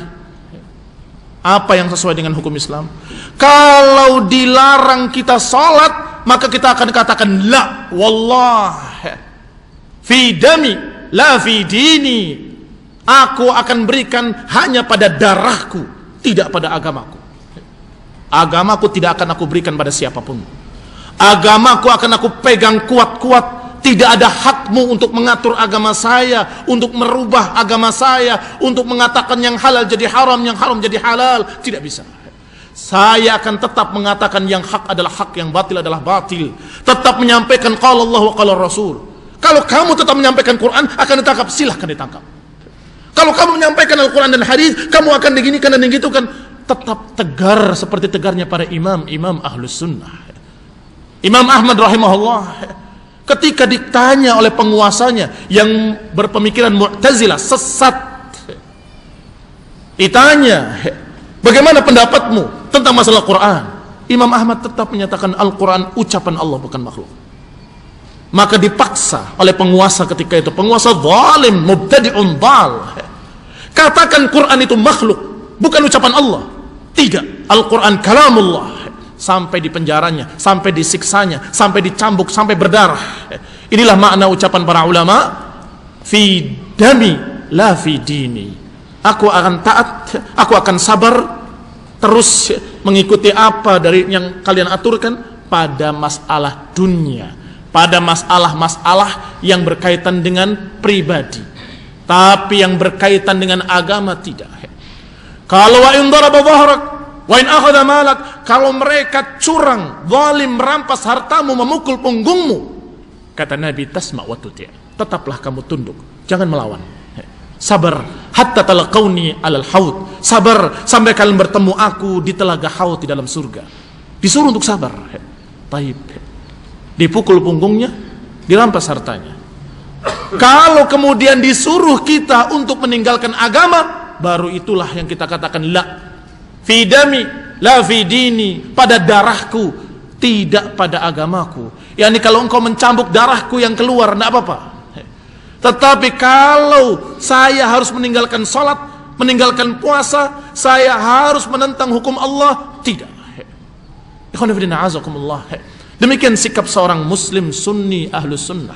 Apa yang sesuai dengan hukum Islam? Kalau dilarang kita salat, maka kita akan katakan la wallah fi dami la fi dini. Aku akan berikan hanya pada darahku, tidak pada agamaku. Agamaku tidak akan aku berikan pada siapapun. Agamaku akan aku pegang kuat-kuat. Tidak ada hakmu untuk mengatur agama saya, untuk merubah agama saya, untuk mengatakan yang halal jadi haram, yang haram jadi halal. Tidak bisa. Saya akan tetap mengatakan yang hak adalah hak, yang batil adalah batil. Tetap menyampaikan qala Allah wa qala Rasul. Kalau kamu tetap menyampaikan Quran, akan ditangkap, silahkan ditangkap. Kalau kamu menyampaikan Al-Quran dan hadis, kamu akan diginikan dan digitukan. Tetap tegar seperti tegarnya para imam Ahlus Sunnah. Imam Ahmad rahimahullah, ketika ditanya oleh penguasanya yang berpemikiran Mu'tazilah, sesat, ditanya, bagaimana pendapatmu tentang masalah Quran? Imam Ahmad tetap menyatakan Al-Quran ucapan Allah, bukan makhluk. Maka dipaksa oleh penguasa ketika itu, penguasa zalim, mubtadi'un dal, katakan Quran itu makhluk, bukan ucapan Allah. Tidak, Al-Quran kalamullah. Sampai dipenjaranya, sampai disiksanya, sampai dicambuk, sampai berdarah. Inilah makna ucapan para ulama, fi dami la fi dini. Aku akan taat, aku akan sabar, terus mengikuti apa dari yang kalian aturkan pada masalah dunia, pada masalah-masalah yang berkaitan dengan pribadi. Tapi yang berkaitan dengan agama tidak. Kalau wa in daraba dhahrak wa in akhadha malak, kalau mereka curang, zalim, merampas hartamu, memukul punggungmu, kata Nabi, tasma' wa tuti', tetaplah kamu tunduk, jangan melawan. Sabar hatta talaqauni alal haud, sabar sampai kalian bertemu aku di telaga haud di dalam surga. Disuruh untuk sabar. Taib. Dipukul punggungnya, dirampas hartanya. Kalau kemudian disuruh kita untuk meninggalkan agama, baru itulah yang kita katakan la fi dami la fi dini, pada darahku, tidak pada agamaku. Yani kalau engkau mencambuk darahku yang keluar, tidak apa-apa. Tetapi kalau saya harus meninggalkan salat, meninggalkan puasa, saya harus menentang hukum Allah, tidak. Demikian sikap seorang muslim sunni ahlus sunnah.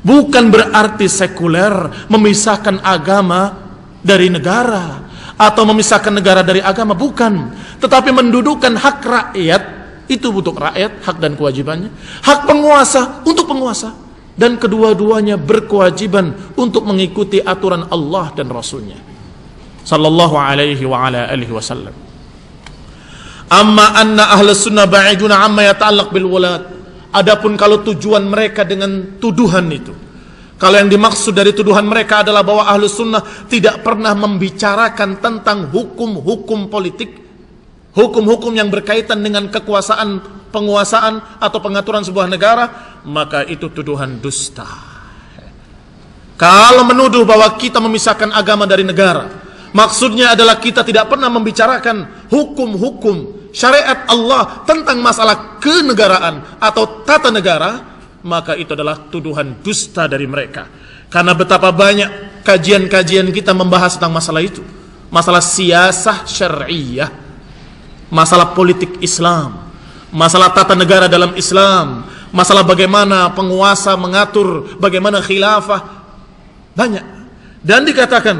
Bukan berarti sekuler, memisahkan agama dari negara, atau memisahkan negara dari agama, bukan. Tetapi mendudukan hak rakyat, itu untuk rakyat, hak dan kewajibannya. Hak penguasa untuk penguasa. Dan kedua-duanya berkewajiban untuk mengikuti aturan Allah dan Rasulnya sallallahu alaihi wa ala alihi wasallam. Amma anna ahlus sunnah ba'iduna amma yata'allaq bil wulad. Adapun kalau tujuan mereka dengan tuduhan itu, kalau yang dimaksud dari tuduhan mereka adalah bahwa ahlus sunnah tidak pernah membicarakan tentang hukum-hukum politik, hukum-hukum yang berkaitan dengan kekuasaan, penguasaan atau pengaturan sebuah negara, maka itu tuduhan dusta. Kalau menuduh bahwa kita memisahkan agama dari negara, maksudnya adalah kita tidak pernah membicarakan hukum-hukum syariat Allah tentang masalah kenegaraan atau tata negara, maka itu adalah tuduhan dusta dari mereka. Karena betapa banyak kajian-kajian kita membahas tentang masalah itu, masalah siyasah syar'iyah, masalah politik Islam, masalah tata negara dalam Islam, masalah bagaimana penguasa mengatur, bagaimana khilafah, banyak. Dan dikatakan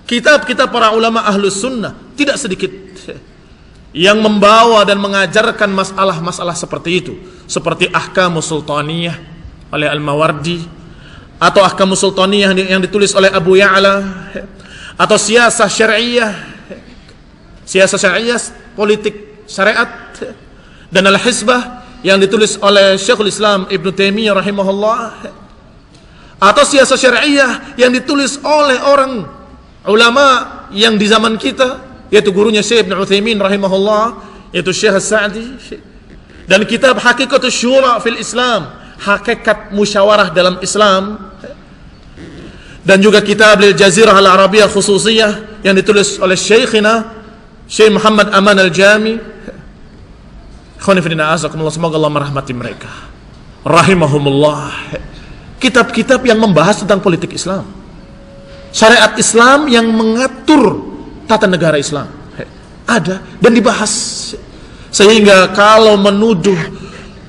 kitab-kitab para ulama ahlus sunnah tidak sedikit yang membawa dan mengajarkan masalah-masalah seperti itu, seperti Ahkamus Sultaniyah oleh Al-Mawardi, atau Ahkamus Sultaniyah yang ditulis oleh Abu Ya'la, atau Siyasah Syar'iyyah, Siyasah Syar'iyyah, politik syariat, dan Al-Hizbah yang ditulis oleh Syekhul Islam Ibn Taimiyah rahimahullah, atau Siyasah Syar'iyyah yang ditulis oleh orang ulama yang di zaman kita, yaitu gurunya Syekh Ibn Utsaimin rahimahullah, yaitu Syekh As-Sa'di, dan kitab Haqiqatus Syura fil Islam, hakikat musyawarah dalam Islam, dan juga kitab Lil Jazirah Al-Arabiyah Khususiyah yang ditulis oleh Syekhina Syekh Muhammad Aman Al-Jami. Semoga Allah merahmati mereka rahimahumullah. Kitab-kitab yang membahas tentang politik Islam, syariat Islam yang mengatur tata negara Islam ada dan dibahas. Sehingga kalau menuduh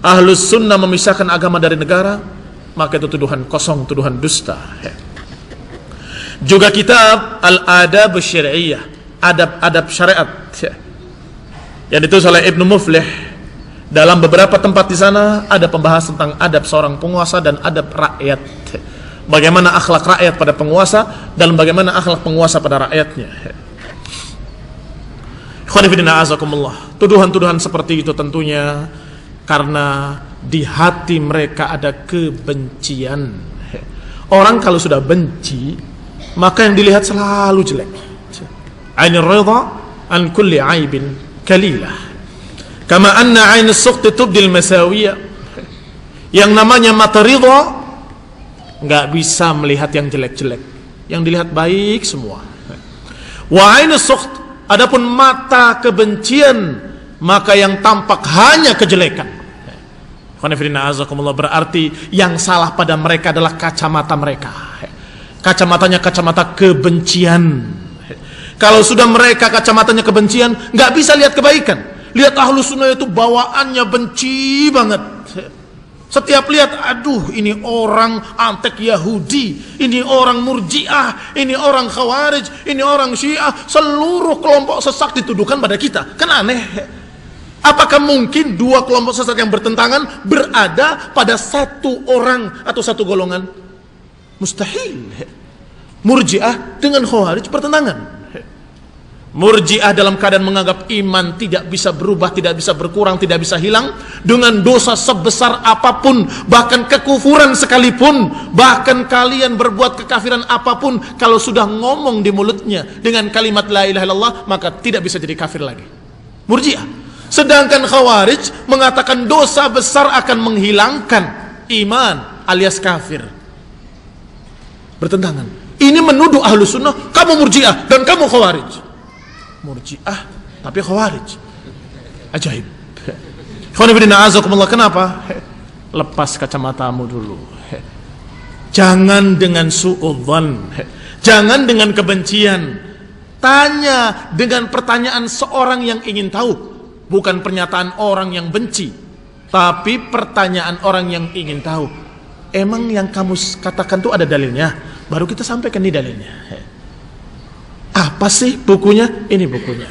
Ahlus Sunnah memisahkan agama dari negara, maka itu tuduhan kosong, tuduhan dusta. Juga kitab Al-Adab Syar'iyyah, adab-adab syariat, yang ditulis oleh Ibnu Muflih. Dalam beberapa tempat di sana ada pembahasan tentang adab seorang penguasa dan adab rakyat. Bagaimana akhlak rakyat pada penguasa dan bagaimana akhlak penguasa pada rakyatnya. Tuduhan-tuduhan seperti itu tentunya karena di hati mereka ada kebencian. Orang kalau sudah benci, maka yang dilihat selalu jelek. Ainur ridha an kulli aibin kalilah. Kama anna ainus sukhti tubdil masawiyah. Yang namanya mata ridha nggak bisa melihat yang jelek-jelek, yang dilihat baik semua. Wa ainus sukht, adapun mata kebencian, maka yang tampak hanya kejelekan. Berarti yang salah pada mereka adalah kacamata mereka. Kacamatanya kacamata kebencian. Kalau sudah mereka kacamatanya kebencian, nggak bisa lihat kebaikan. Lihat Ahlus Sunnah itu bawaannya benci banget. Setiap lihat, aduh ini orang antek Yahudi, ini orang Murji'ah, ini orang Khawarij, ini orang Syiah. Seluruh kelompok sesat dituduhkan pada kita. Kan aneh. Apakah mungkin dua kelompok sesat yang bertentangan berada pada satu orang atau satu golongan? Mustahil. Murji'ah dengan Khawarij bertentangan. Murji'ah dalam keadaan menganggap iman tidak bisa berubah, tidak bisa berkurang, tidak bisa hilang dengan dosa sebesar apapun, bahkan kekufuran sekalipun, bahkan kalian berbuat kekafiran apapun, kalau sudah ngomong di mulutnya dengan kalimat la ilaha illallah, maka tidak bisa jadi kafir lagi. Murji'ah. Sedangkan Khawarij mengatakan dosa besar akan menghilangkan iman alias kafir. Bertentangan. Ini menuduh Ahlus Sunnah, kamu Murji'ah dan kamu Khawarij. Murji'ah tapi Khawarij. Ajaib. Kenapa? Lepas kacamatamu dulu. Jangan dengan su'udzan, jangan dengan kebencian. Tanya dengan pertanyaan seorang yang ingin tahu, bukan pernyataan orang yang benci, tapi pertanyaan orang yang ingin tahu. Emang yang kamu katakan itu ada dalilnya? Baru kita sampaikan nih dalilnya. Apa sih bukunya? Ini bukunya.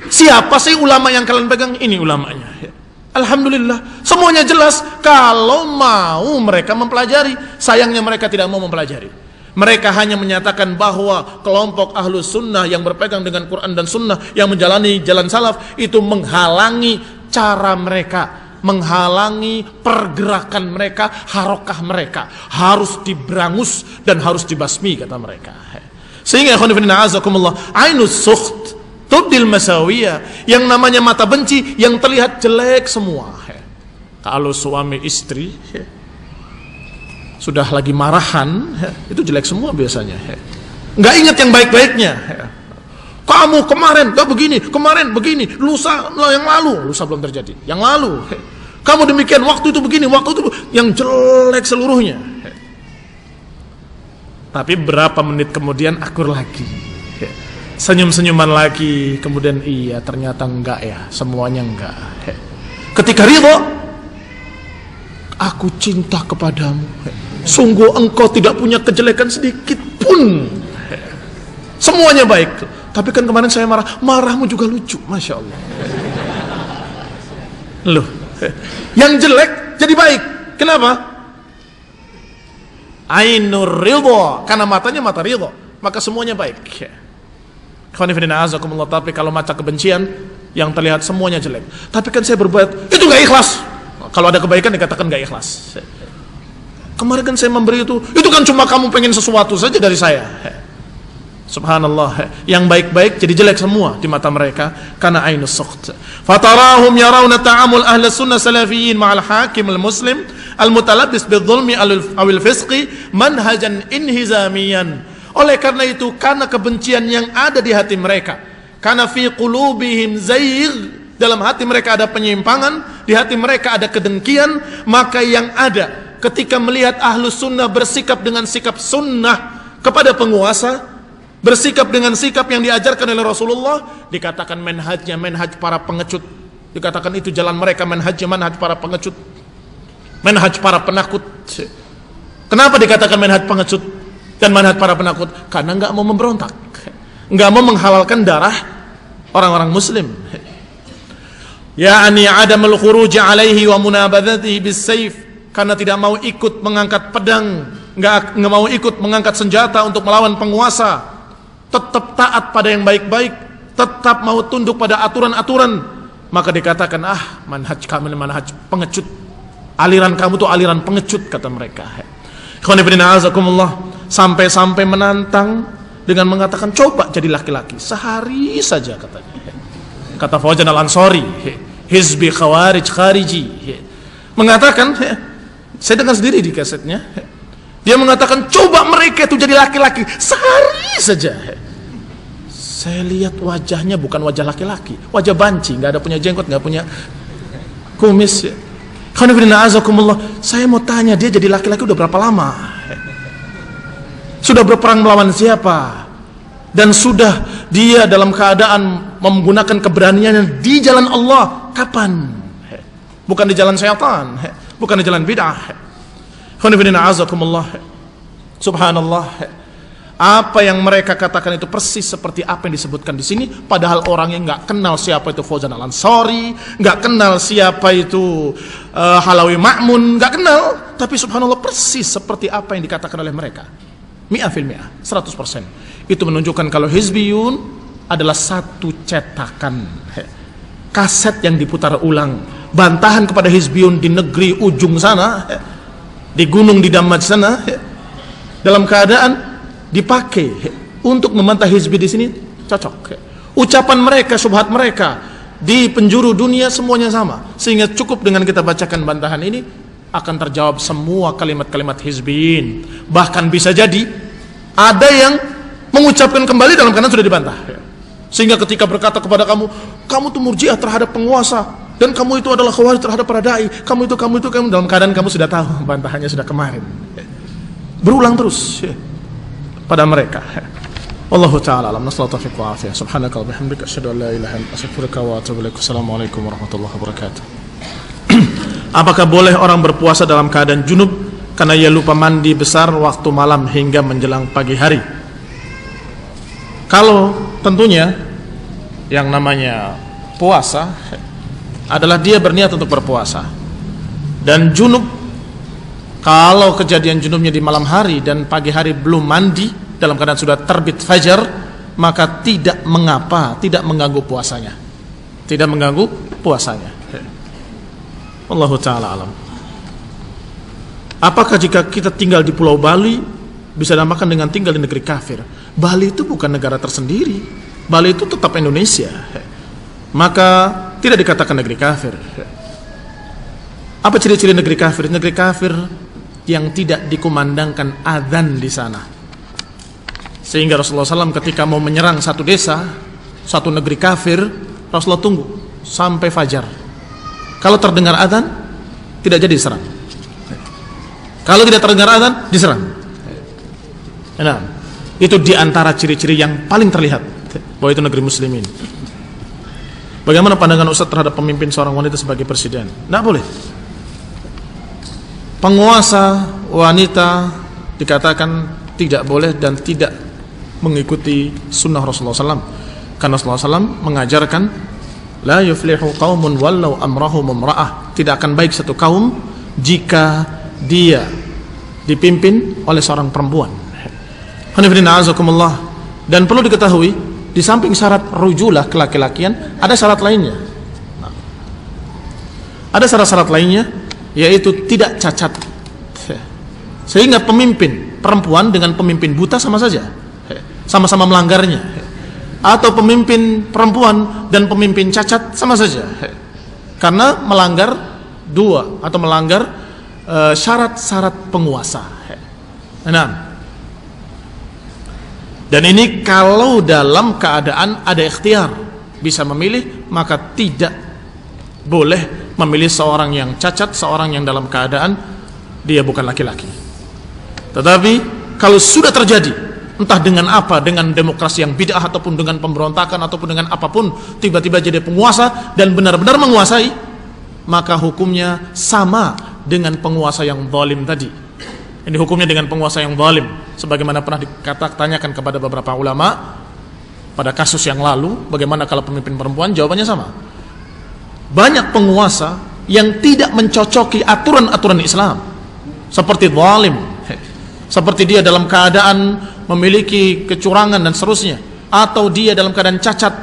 Siapa sih ulama yang kalian pegang? Ini ulamanya. Alhamdulillah, semuanya jelas kalau mau mereka mempelajari. Sayangnya mereka tidak mau mempelajari. Mereka hanya menyatakan bahwa kelompok Ahlus Sunnah yang berpegang dengan Quran dan Sunnah, yang menjalani jalan salaf, itu menghalangi cara mereka, menghalangi pergerakan mereka, harokah mereka. Harus diberangus dan harus dibasmi, kata mereka. Sehingga ainus sukht tubdil masawiyah, yang namanya mata benci yang terlihat jelek semua. Kalau suami istri sudah lagi marahan, itu jelek semua biasanya. Nggak ingat yang baik-baiknya. Kamu kemarin gak begini, kemarin begini, lusa yang lalu, lusa belum terjadi, yang lalu. Kamu demikian, waktu itu begini, waktu itu yang jelek seluruhnya. Tapi berapa menit kemudian akur lagi, senyum-senyuman lagi, kemudian iya ternyata enggak ya, semuanya enggak. Ketika ridho, aku cinta kepadamu, sungguh engkau tidak punya kejelekan sedikit pun, semuanya baik. Tapi kan kemarin saya marah. Marahmu juga lucu, Masya Allah. Loh, yang jelek jadi baik. Kenapa? Ainur ridho, karena matanya mata ridho, maka semuanya baik. Tapi kalau mata kebencian, yang terlihat semuanya jelek. Tapi kan saya berbuat, itu gak ikhlas. Kalau ada kebaikan dikatakan gak ikhlas. Kemarin kan saya memberi itu kan cuma kamu pengen sesuatu saja dari saya. Subhanallah, yang baik-baik jadi jelek semua di mata mereka karena ainus suqt. Fatarahum yarawna ta'amul ahli sunnah salafiyyin ma'al hakim al-muslim al-mutalabbis bidzulmi awil fisqi manhajan inhizamiyan. Oleh karena itu, karena kebencian yang ada di hati mereka, karena fi qulubihim zayg, dalam hati mereka ada penyimpangan, di hati mereka ada kedengkian, maka yang ada ketika melihat ahlus sunnah bersikap dengan sikap sunnah kepada penguasa, bersikap dengan sikap yang diajarkan oleh Rasulullah, dikatakan manhajnya manhaj para pengecut, dikatakan itu jalan mereka, manhajnya manhaj para pengecut, manhaj para penakut. Kenapa dikatakan manhaj pengecut dan manhaj para penakut? Karena nggak mau memberontak, nggak mau menghalalkan darah orang-orang muslim, yakni adamul khuruj alaihi wa munabadhatihi bis-sayf, karena tidak mau ikut mengangkat pedang, nggak mau ikut mengangkat senjata untuk melawan penguasa, tetap taat pada yang baik-baik, tetap mau tunduk pada aturan-aturan, maka dikatakan manhaj kamu manhaj pengecut, aliran kamu tuh aliran pengecut, kata mereka. Sampai-sampai menantang dengan mengatakan coba jadi laki-laki sehari saja, katanya. Kata Fauzan Al-Ansari, hizbi khariji, mengatakan, saya dengar sendiri di kasetnya, dia mengatakan coba mereka itu jadi laki-laki sehari saja. Saya lihat wajahnya bukan wajah laki-laki, wajah banci, nggak ada punya jenggot, nggak punya kumis. Saya mau tanya, dia jadi laki-laki udah berapa lama? Sudah berperang melawan siapa? Dan sudah dia dalam keadaan menggunakan keberaniannya di jalan Allah kapan? Bukan di jalan syaitan, bukan di jalan bid'ah. Subhanallah, apa yang mereka katakan itu persis seperti apa yang disebutkan di sini, padahal orang yang nggak kenal siapa itu Fauzan Al-Ansari, nggak kenal siapa itu Halawi Ma'mun, nggak kenal, tapi subhanallah persis seperti apa yang dikatakan oleh mereka. 100%. Itu menunjukkan kalau hizbiyun adalah satu cetakan kaset yang diputar ulang, bantahan kepada hizbiyun di negeri ujung sana, di gunung di Damaj sana, dalam keadaan dipakai untuk membantah hizbi di sini cocok. Ucapan mereka, syubhat mereka di penjuru dunia semuanya sama, sehingga cukup dengan kita bacakan bantahan ini akan terjawab semua kalimat-kalimat hizbiyin. Bahkan bisa jadi ada yang mengucapkan kembali dalam keadaan sudah dibantah, sehingga ketika berkata kepada kamu tuh murjiah terhadap penguasa, dan kamu itu adalah khawarij terhadap para dai, kamu itu dalam keadaan kamu sudah tahu bantahannya sudah kemarin, berulang terus pada mereka. Wallahu ta'ala alam. Nasallahu taufiq wa afiyah. Subhanaka wa bihamdika asyhadu an la ilaha illa anta astaghfiruka wa atubu ilaik. Assalamualaikum warahmatullahi wabarakatuh. Apakah boleh orang berpuasa dalam keadaan junub karena ia lupa mandi besar waktu malam hingga menjelang pagi hari? Kalau tentunya yang namanya puasa adalah dia berniat untuk berpuasa, dan junub, kalau kejadian junubnya di malam hari dan pagi hari belum mandi dalam keadaan sudah terbit fajar, maka tidak mengapa, tidak mengganggu puasanya, tidak mengganggu puasanya. Wallahu ta'ala alam. Apakah jika kita tinggal di Pulau Bali bisa dinamakan dengan tinggal di negeri kafir? Bali itu bukan negara tersendiri, Bali itu tetap Indonesia, maka tidak dikatakan negeri kafir. Apa ciri-ciri negeri kafir? Negeri kafir yang tidak dikumandangkan adzan di sana, sehingga Rasulullah SAW ketika mau menyerang satu desa, satu negeri kafir, Rasulullah tunggu sampai fajar. Kalau terdengar adzan, tidak jadi diserang. Kalau tidak terdengar adzan, diserang. Nah, itu diantara ciri-ciri yang paling terlihat bahwa itu negeri muslimin. Bagaimana pandangan Ustaz terhadap pemimpin seorang wanita sebagai presiden? Tidak boleh. Penguasa wanita dikatakan tidak boleh dan tidak mengikuti sunnah Rasulullah SAW. Karena Rasulullah SAW mengajarkan, la yuflihu qaumun wallau amrahum imra'ah, tidak akan baik satu kaum jika dia dipimpin oleh seorang perempuan. Dan perlu diketahui, di samping syarat rujulah kelaki-lakian, ada syarat lainnya. Ada syarat-syarat lainnya, yaitu tidak cacat. Sehingga pemimpin perempuan dengan pemimpin buta sama saja, sama-sama melanggarnya. Atau pemimpin perempuan dan pemimpin cacat sama saja, karena melanggar dua atau melanggar syarat-syarat penguasa. Nah, dan ini kalau dalam keadaan ada ikhtiar, bisa memilih, maka tidak boleh memilih seorang yang cacat, seorang yang dalam keadaan dia bukan laki-laki. Tetapi kalau sudah terjadi, entah dengan apa, dengan demokrasi yang bid'ah ataupun dengan pemberontakan ataupun dengan apapun, tiba-tiba jadi penguasa dan benar-benar menguasai, maka hukumnya sama dengan penguasa yang zalim tadi. Ini hukumnya dengan penguasa yang zalim, sebagaimana pernah ditanyakan kepada beberapa ulama pada kasus yang lalu, bagaimana kalau pemimpin perempuan? Jawabannya sama. Banyak penguasa yang tidak mencocoki aturan-aturan Islam, seperti zalim, seperti dia dalam keadaan memiliki kecurangan dan seterusnya, atau dia dalam keadaan cacat,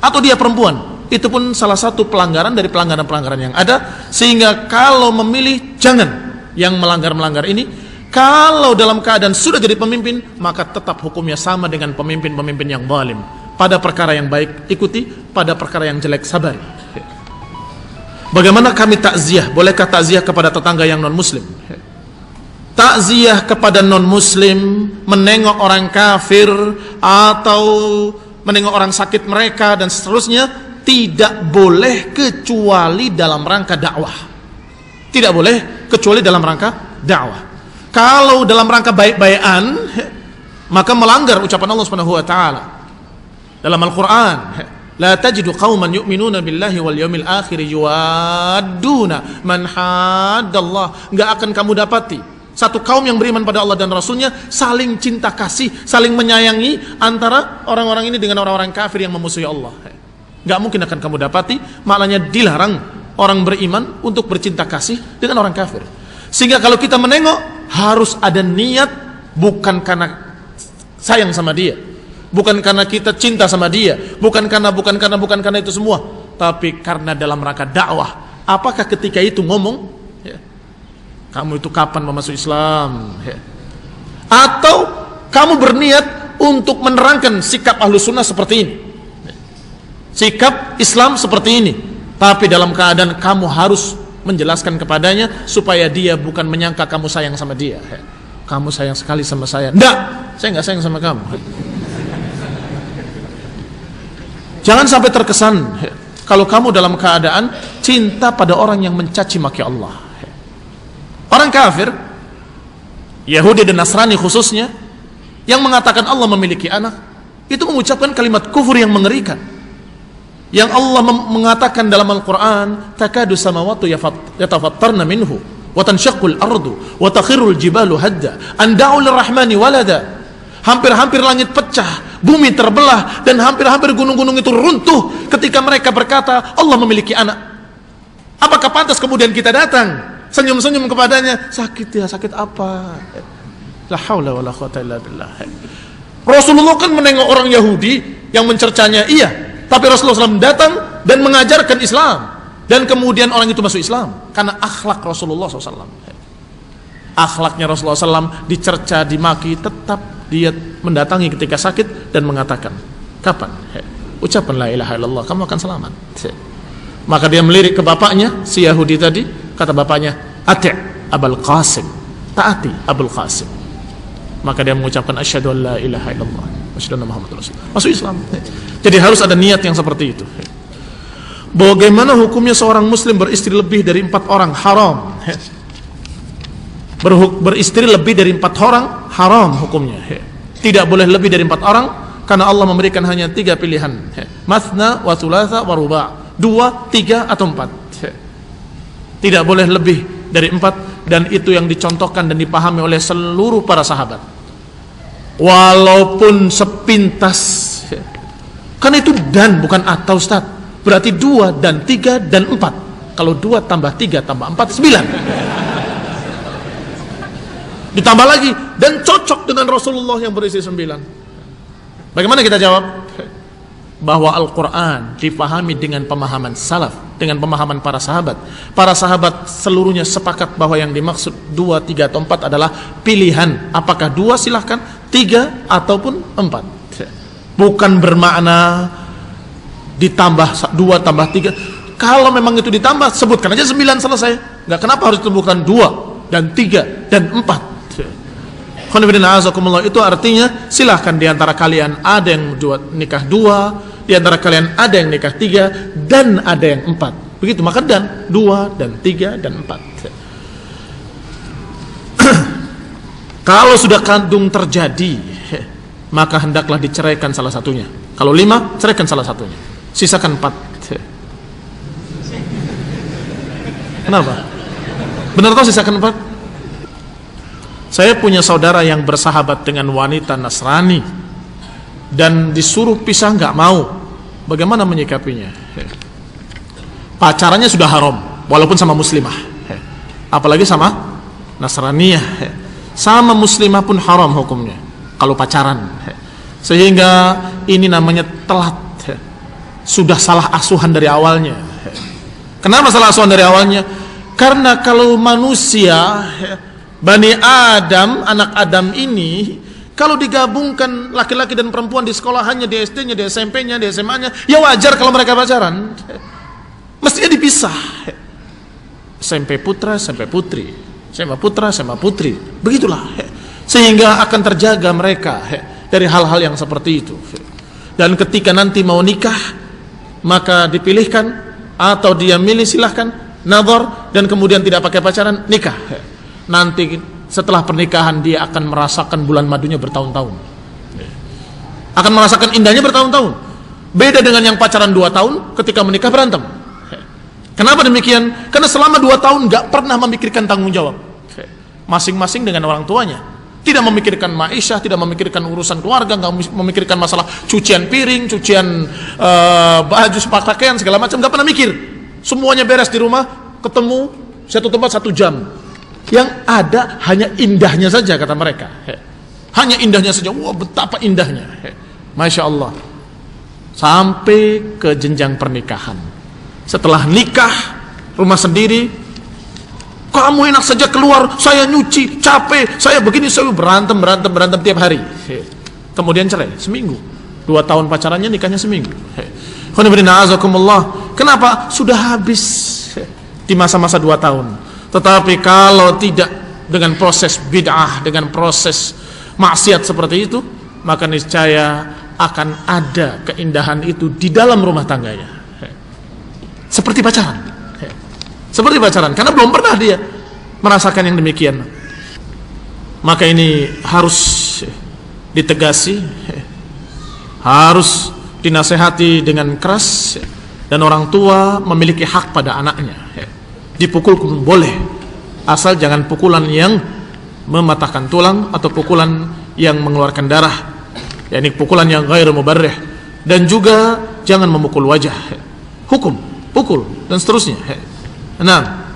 atau dia perempuan. Itu pun salah satu pelanggaran dari pelanggaran-pelanggaran yang ada. Sehingga kalau memilih, jangan yang melanggar-melanggar ini. Kalau dalam keadaan sudah jadi pemimpin, maka tetap hukumnya sama dengan pemimpin-pemimpin yang zalim. Pada perkara yang baik ikuti, pada perkara yang jelek sabari. Bagaimana kami takziah? Bolehkah takziah kepada tetangga yang non-muslim? Takziah kepada non-muslim, menengok orang kafir atau menengok orang sakit mereka dan seterusnya, tidak boleh kecuali dalam rangka dakwah. Tidak boleh kecuali dalam rangka dakwah. Kalau dalam rangka baik-baikan, maka melanggar ucapan Allah Subhanahu wa taala dalam Al-Qur'an, la tajidu qauman yu'minuna billahi wal yawmil akhir yuwadduna man haddallah. Enggak akan kamu dapati satu kaum yang beriman pada Allah dan Rasulnya saling cinta kasih, saling menyayangi antara orang-orang ini dengan orang-orang kafir yang memusuhi Allah. Gak mungkin akan kamu dapati. Maknanya dilarang orang beriman untuk bercinta kasih dengan orang kafir. Sehingga kalau kita menengok, harus ada niat, bukan karena sayang sama dia, bukan karena kita cinta sama dia, bukan karena itu semua, tapi karena dalam rangka dakwah. Apakah ketika itu ngomong, kamu itu kapan masuk Islam? Atau kamu berniat untuk menerangkan sikap ahlu sunnah seperti ini, sikap Islam seperti ini, tapi dalam keadaan kamu harus menjelaskan kepadanya supaya dia bukan menyangka kamu sayang sama dia. Kamu sayang sekali sama saya. Enggak, saya enggak sayang sama kamu. Jangan sampai terkesan kalau kamu dalam keadaan cinta pada orang yang mencaci maki Allah. Orang kafir, Yahudi dan Nasrani khususnya, yang mengatakan Allah memiliki anak, itu mengucapkan kalimat kufur yang mengerikan. Yang Allah mengatakan dalam Al-Quran, takadu samawatu yatafattarna minhu wa tanshaqqul ardu wa takhirul jibalu hadda an da'u lirrahmani walada. Hampir-hampir langit pecah, bumi terbelah, dan hampir-hampir gunung-gunung itu runtuh ketika mereka berkata Allah memiliki anak. Apakah pantas kemudian kita datang senyum-senyum kepadanya? Sakit ya, sakit apa? La haula wala quwwata illa billah. Rasulullah kan menengok orang Yahudi yang mencercanya, iya, tapi Rasulullah SAW datang dan mengajarkan Islam, dan kemudian orang itu masuk Islam karena akhlak Rasulullah SAW. Akhlaknya Rasulullah SAW dicerca, dimaki, tetap dia mendatangi ketika sakit dan mengatakan, kapan? Ucapan la ilaha illallah, kamu akan selamat. Maka dia melirik ke bapaknya, si Yahudi tadi. Kata bapaknya, ati' Abul Qasim, taati Abul Qasim. Maka dia mengucapkan asyhadu an la ilaha illallah wa asyhadu anna Muhammadar Rasulullah, masuk Islam. Jadi harus ada niat yang seperti itu. Bagaimana hukumnya seorang muslim beristri lebih dari 4 orang? Haram. Beristri lebih dari 4 orang haram hukumnya. Tidak boleh lebih dari 4 orang, karena Allah memberikan hanya 3 pilihan, mathna wa thulatha wa ruba', 2, 3 atau 4. Tidak boleh lebih dari 4, dan itu yang dicontohkan dan dipahami oleh seluruh para sahabat. Walaupun sepintas Karena itu dan bukan atau, Ustaz. Berarti 2 dan 3 dan 4. Kalau 2 tambah 3 tambah 4 9. Ditambah lagi dan cocok dengan Rasulullah yang berisi 9. Bagaimana kita jawab? Bahwa Al-Quran dipahami dengan pemahaman salaf, dengan pemahaman para sahabat. Para sahabat seluruhnya sepakat bahwa yang dimaksud 2, 3 atau 4 adalah pilihan. Apakah 2 silahkan, 3 ataupun 4. Bukan bermakna ditambah 2 tambah 3. Kalau memang itu ditambah, sebutkan aja 9 selesai. Nggak, kenapa harus disebutkan 2 dan 3 dan 4? Itu artinya silahkan diantara kalian ada yang nikah 2, diantara kalian ada yang nikah 3, dan ada yang 4. Begitu, maka dan 2 dan 3 dan 4. Kalau sudah kandung terjadi, maka hendaklah diceraikan salah satunya. Kalau 5, ceraikan salah satunya, sisakan 4. Kenapa? Benar toh sisakan 4? Saya punya saudara yang bersahabat dengan wanita Nasrani dan disuruh pisah nggak mau. Bagaimana menyikapinya? Pacarannya sudah haram walaupun sama muslimah, apalagi sama Nasraniyah. Sama muslimah pun haram hukumnya kalau pacaran. Sehingga ini namanya telat, sudah salah asuhan dari awalnya. Kenapa salah asuhan dari awalnya? Karena kalau manusia, Bani Adam, anak Adam ini, kalau digabungkan laki-laki dan perempuan di sekolahannya, di SD-nya, di SMP-nya, di SMA-nya, ya wajar kalau mereka pacaran. Mestinya dipisah. SMP putra, SMP putri, SMA putra, SMA putri. Begitulah. Sehingga akan terjaga mereka dari hal-hal yang seperti itu. Dan ketika nanti mau nikah, maka dipilihkan, atau dia milih silahkan, nazar, dan kemudian tidak pakai pacaran, nikah. Nanti setelah pernikahan dia akan merasakan bulan madunya bertahun-tahun, akan merasakan indahnya bertahun-tahun. Beda dengan yang pacaran 2 tahun, ketika menikah berantem. Kenapa demikian? Karena selama 2 tahun gak pernah memikirkan tanggung jawab, masing-masing dengan orang tuanya. Tidak memikirkan ma'isyah, tidak memikirkan urusan keluarga, gak memikirkan masalah cucian piring, cucian baju, pakaian, segala macam, gak pernah mikir. Semuanya beres di rumah, ketemu satu tempat 1 jam. Yang ada hanya indahnya saja, kata mereka. Hanya indahnya saja. Wah, betapa indahnya. Masya Allah. Sampai ke jenjang pernikahan. Setelah nikah, rumah sendiri, kamu enak saja keluar, saya nyuci, capek, saya begini, saya berantem tiap hari. Kemudian cerai, seminggu. 2 tahun pacarannya, nikahnya seminggu. Kenapa? Sudah habis di masa-masa 2 tahun. Tetapi kalau tidak dengan proses bid'ah, dengan proses maksiat seperti itu, maka niscaya akan ada keindahan itu di dalam rumah tangganya. Seperti pacaran. Seperti pacaran, karena belum pernah dia merasakan yang demikian. Maka ini harus ditegasi, harus dinasehati dengan keras, dan orang tua memiliki hak pada anaknya. Dipukul pun boleh, asal jangan pukulan yang mematahkan tulang atau pukulan yang mengeluarkan darah, yakni pukulan yang ghairu mubarrih. Dan juga jangan memukul wajah, hukum pukul dan seterusnya. Nah,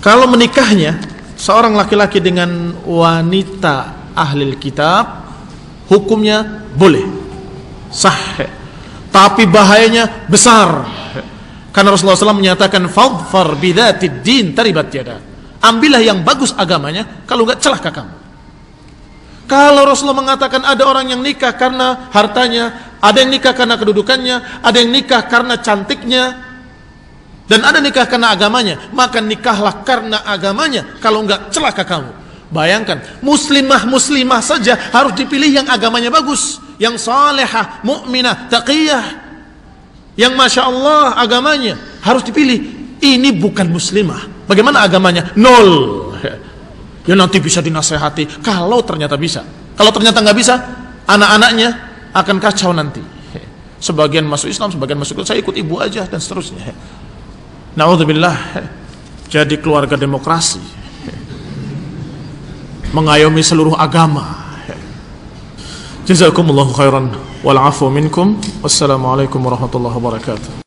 kalau menikahnya seorang laki-laki dengan wanita ahlil kitab, hukumnya boleh, sah, tapi bahayanya besar. Karena Rasulullah SAW menyatakan, fadfar bidzatid din taribat yada. Ambillah yang bagus agamanya, kalau enggak celaka kamu. Kalau Rasulullah mengatakan ada orang yang nikah karena hartanya, ada yang nikah karena kedudukannya, ada yang nikah karena cantiknya, dan ada nikah karena agamanya, maka nikahlah karena agamanya, kalau enggak celaka kamu. Bayangkan, muslimah saja harus dipilih yang agamanya bagus, yang salihah, mukminah, taqiyah, yang Masya Allah agamanya harus dipilih. Ini bukan muslimah, bagaimana agamanya? Nol. Ya nanti bisa dinasehati kalau ternyata bisa. Kalau ternyata nggak bisa, anak-anaknya akan kacau nanti. Sebagian masuk Islam, sebagian masuk, saya ikut ibu aja, dan seterusnya. Na'udzubillah. Jadi keluarga demokrasi, mengayomi seluruh agama. Jazakumullahu khairan. wal 'afwa minkum. Wassalamualaikum warahmatullahi wabarakatuh.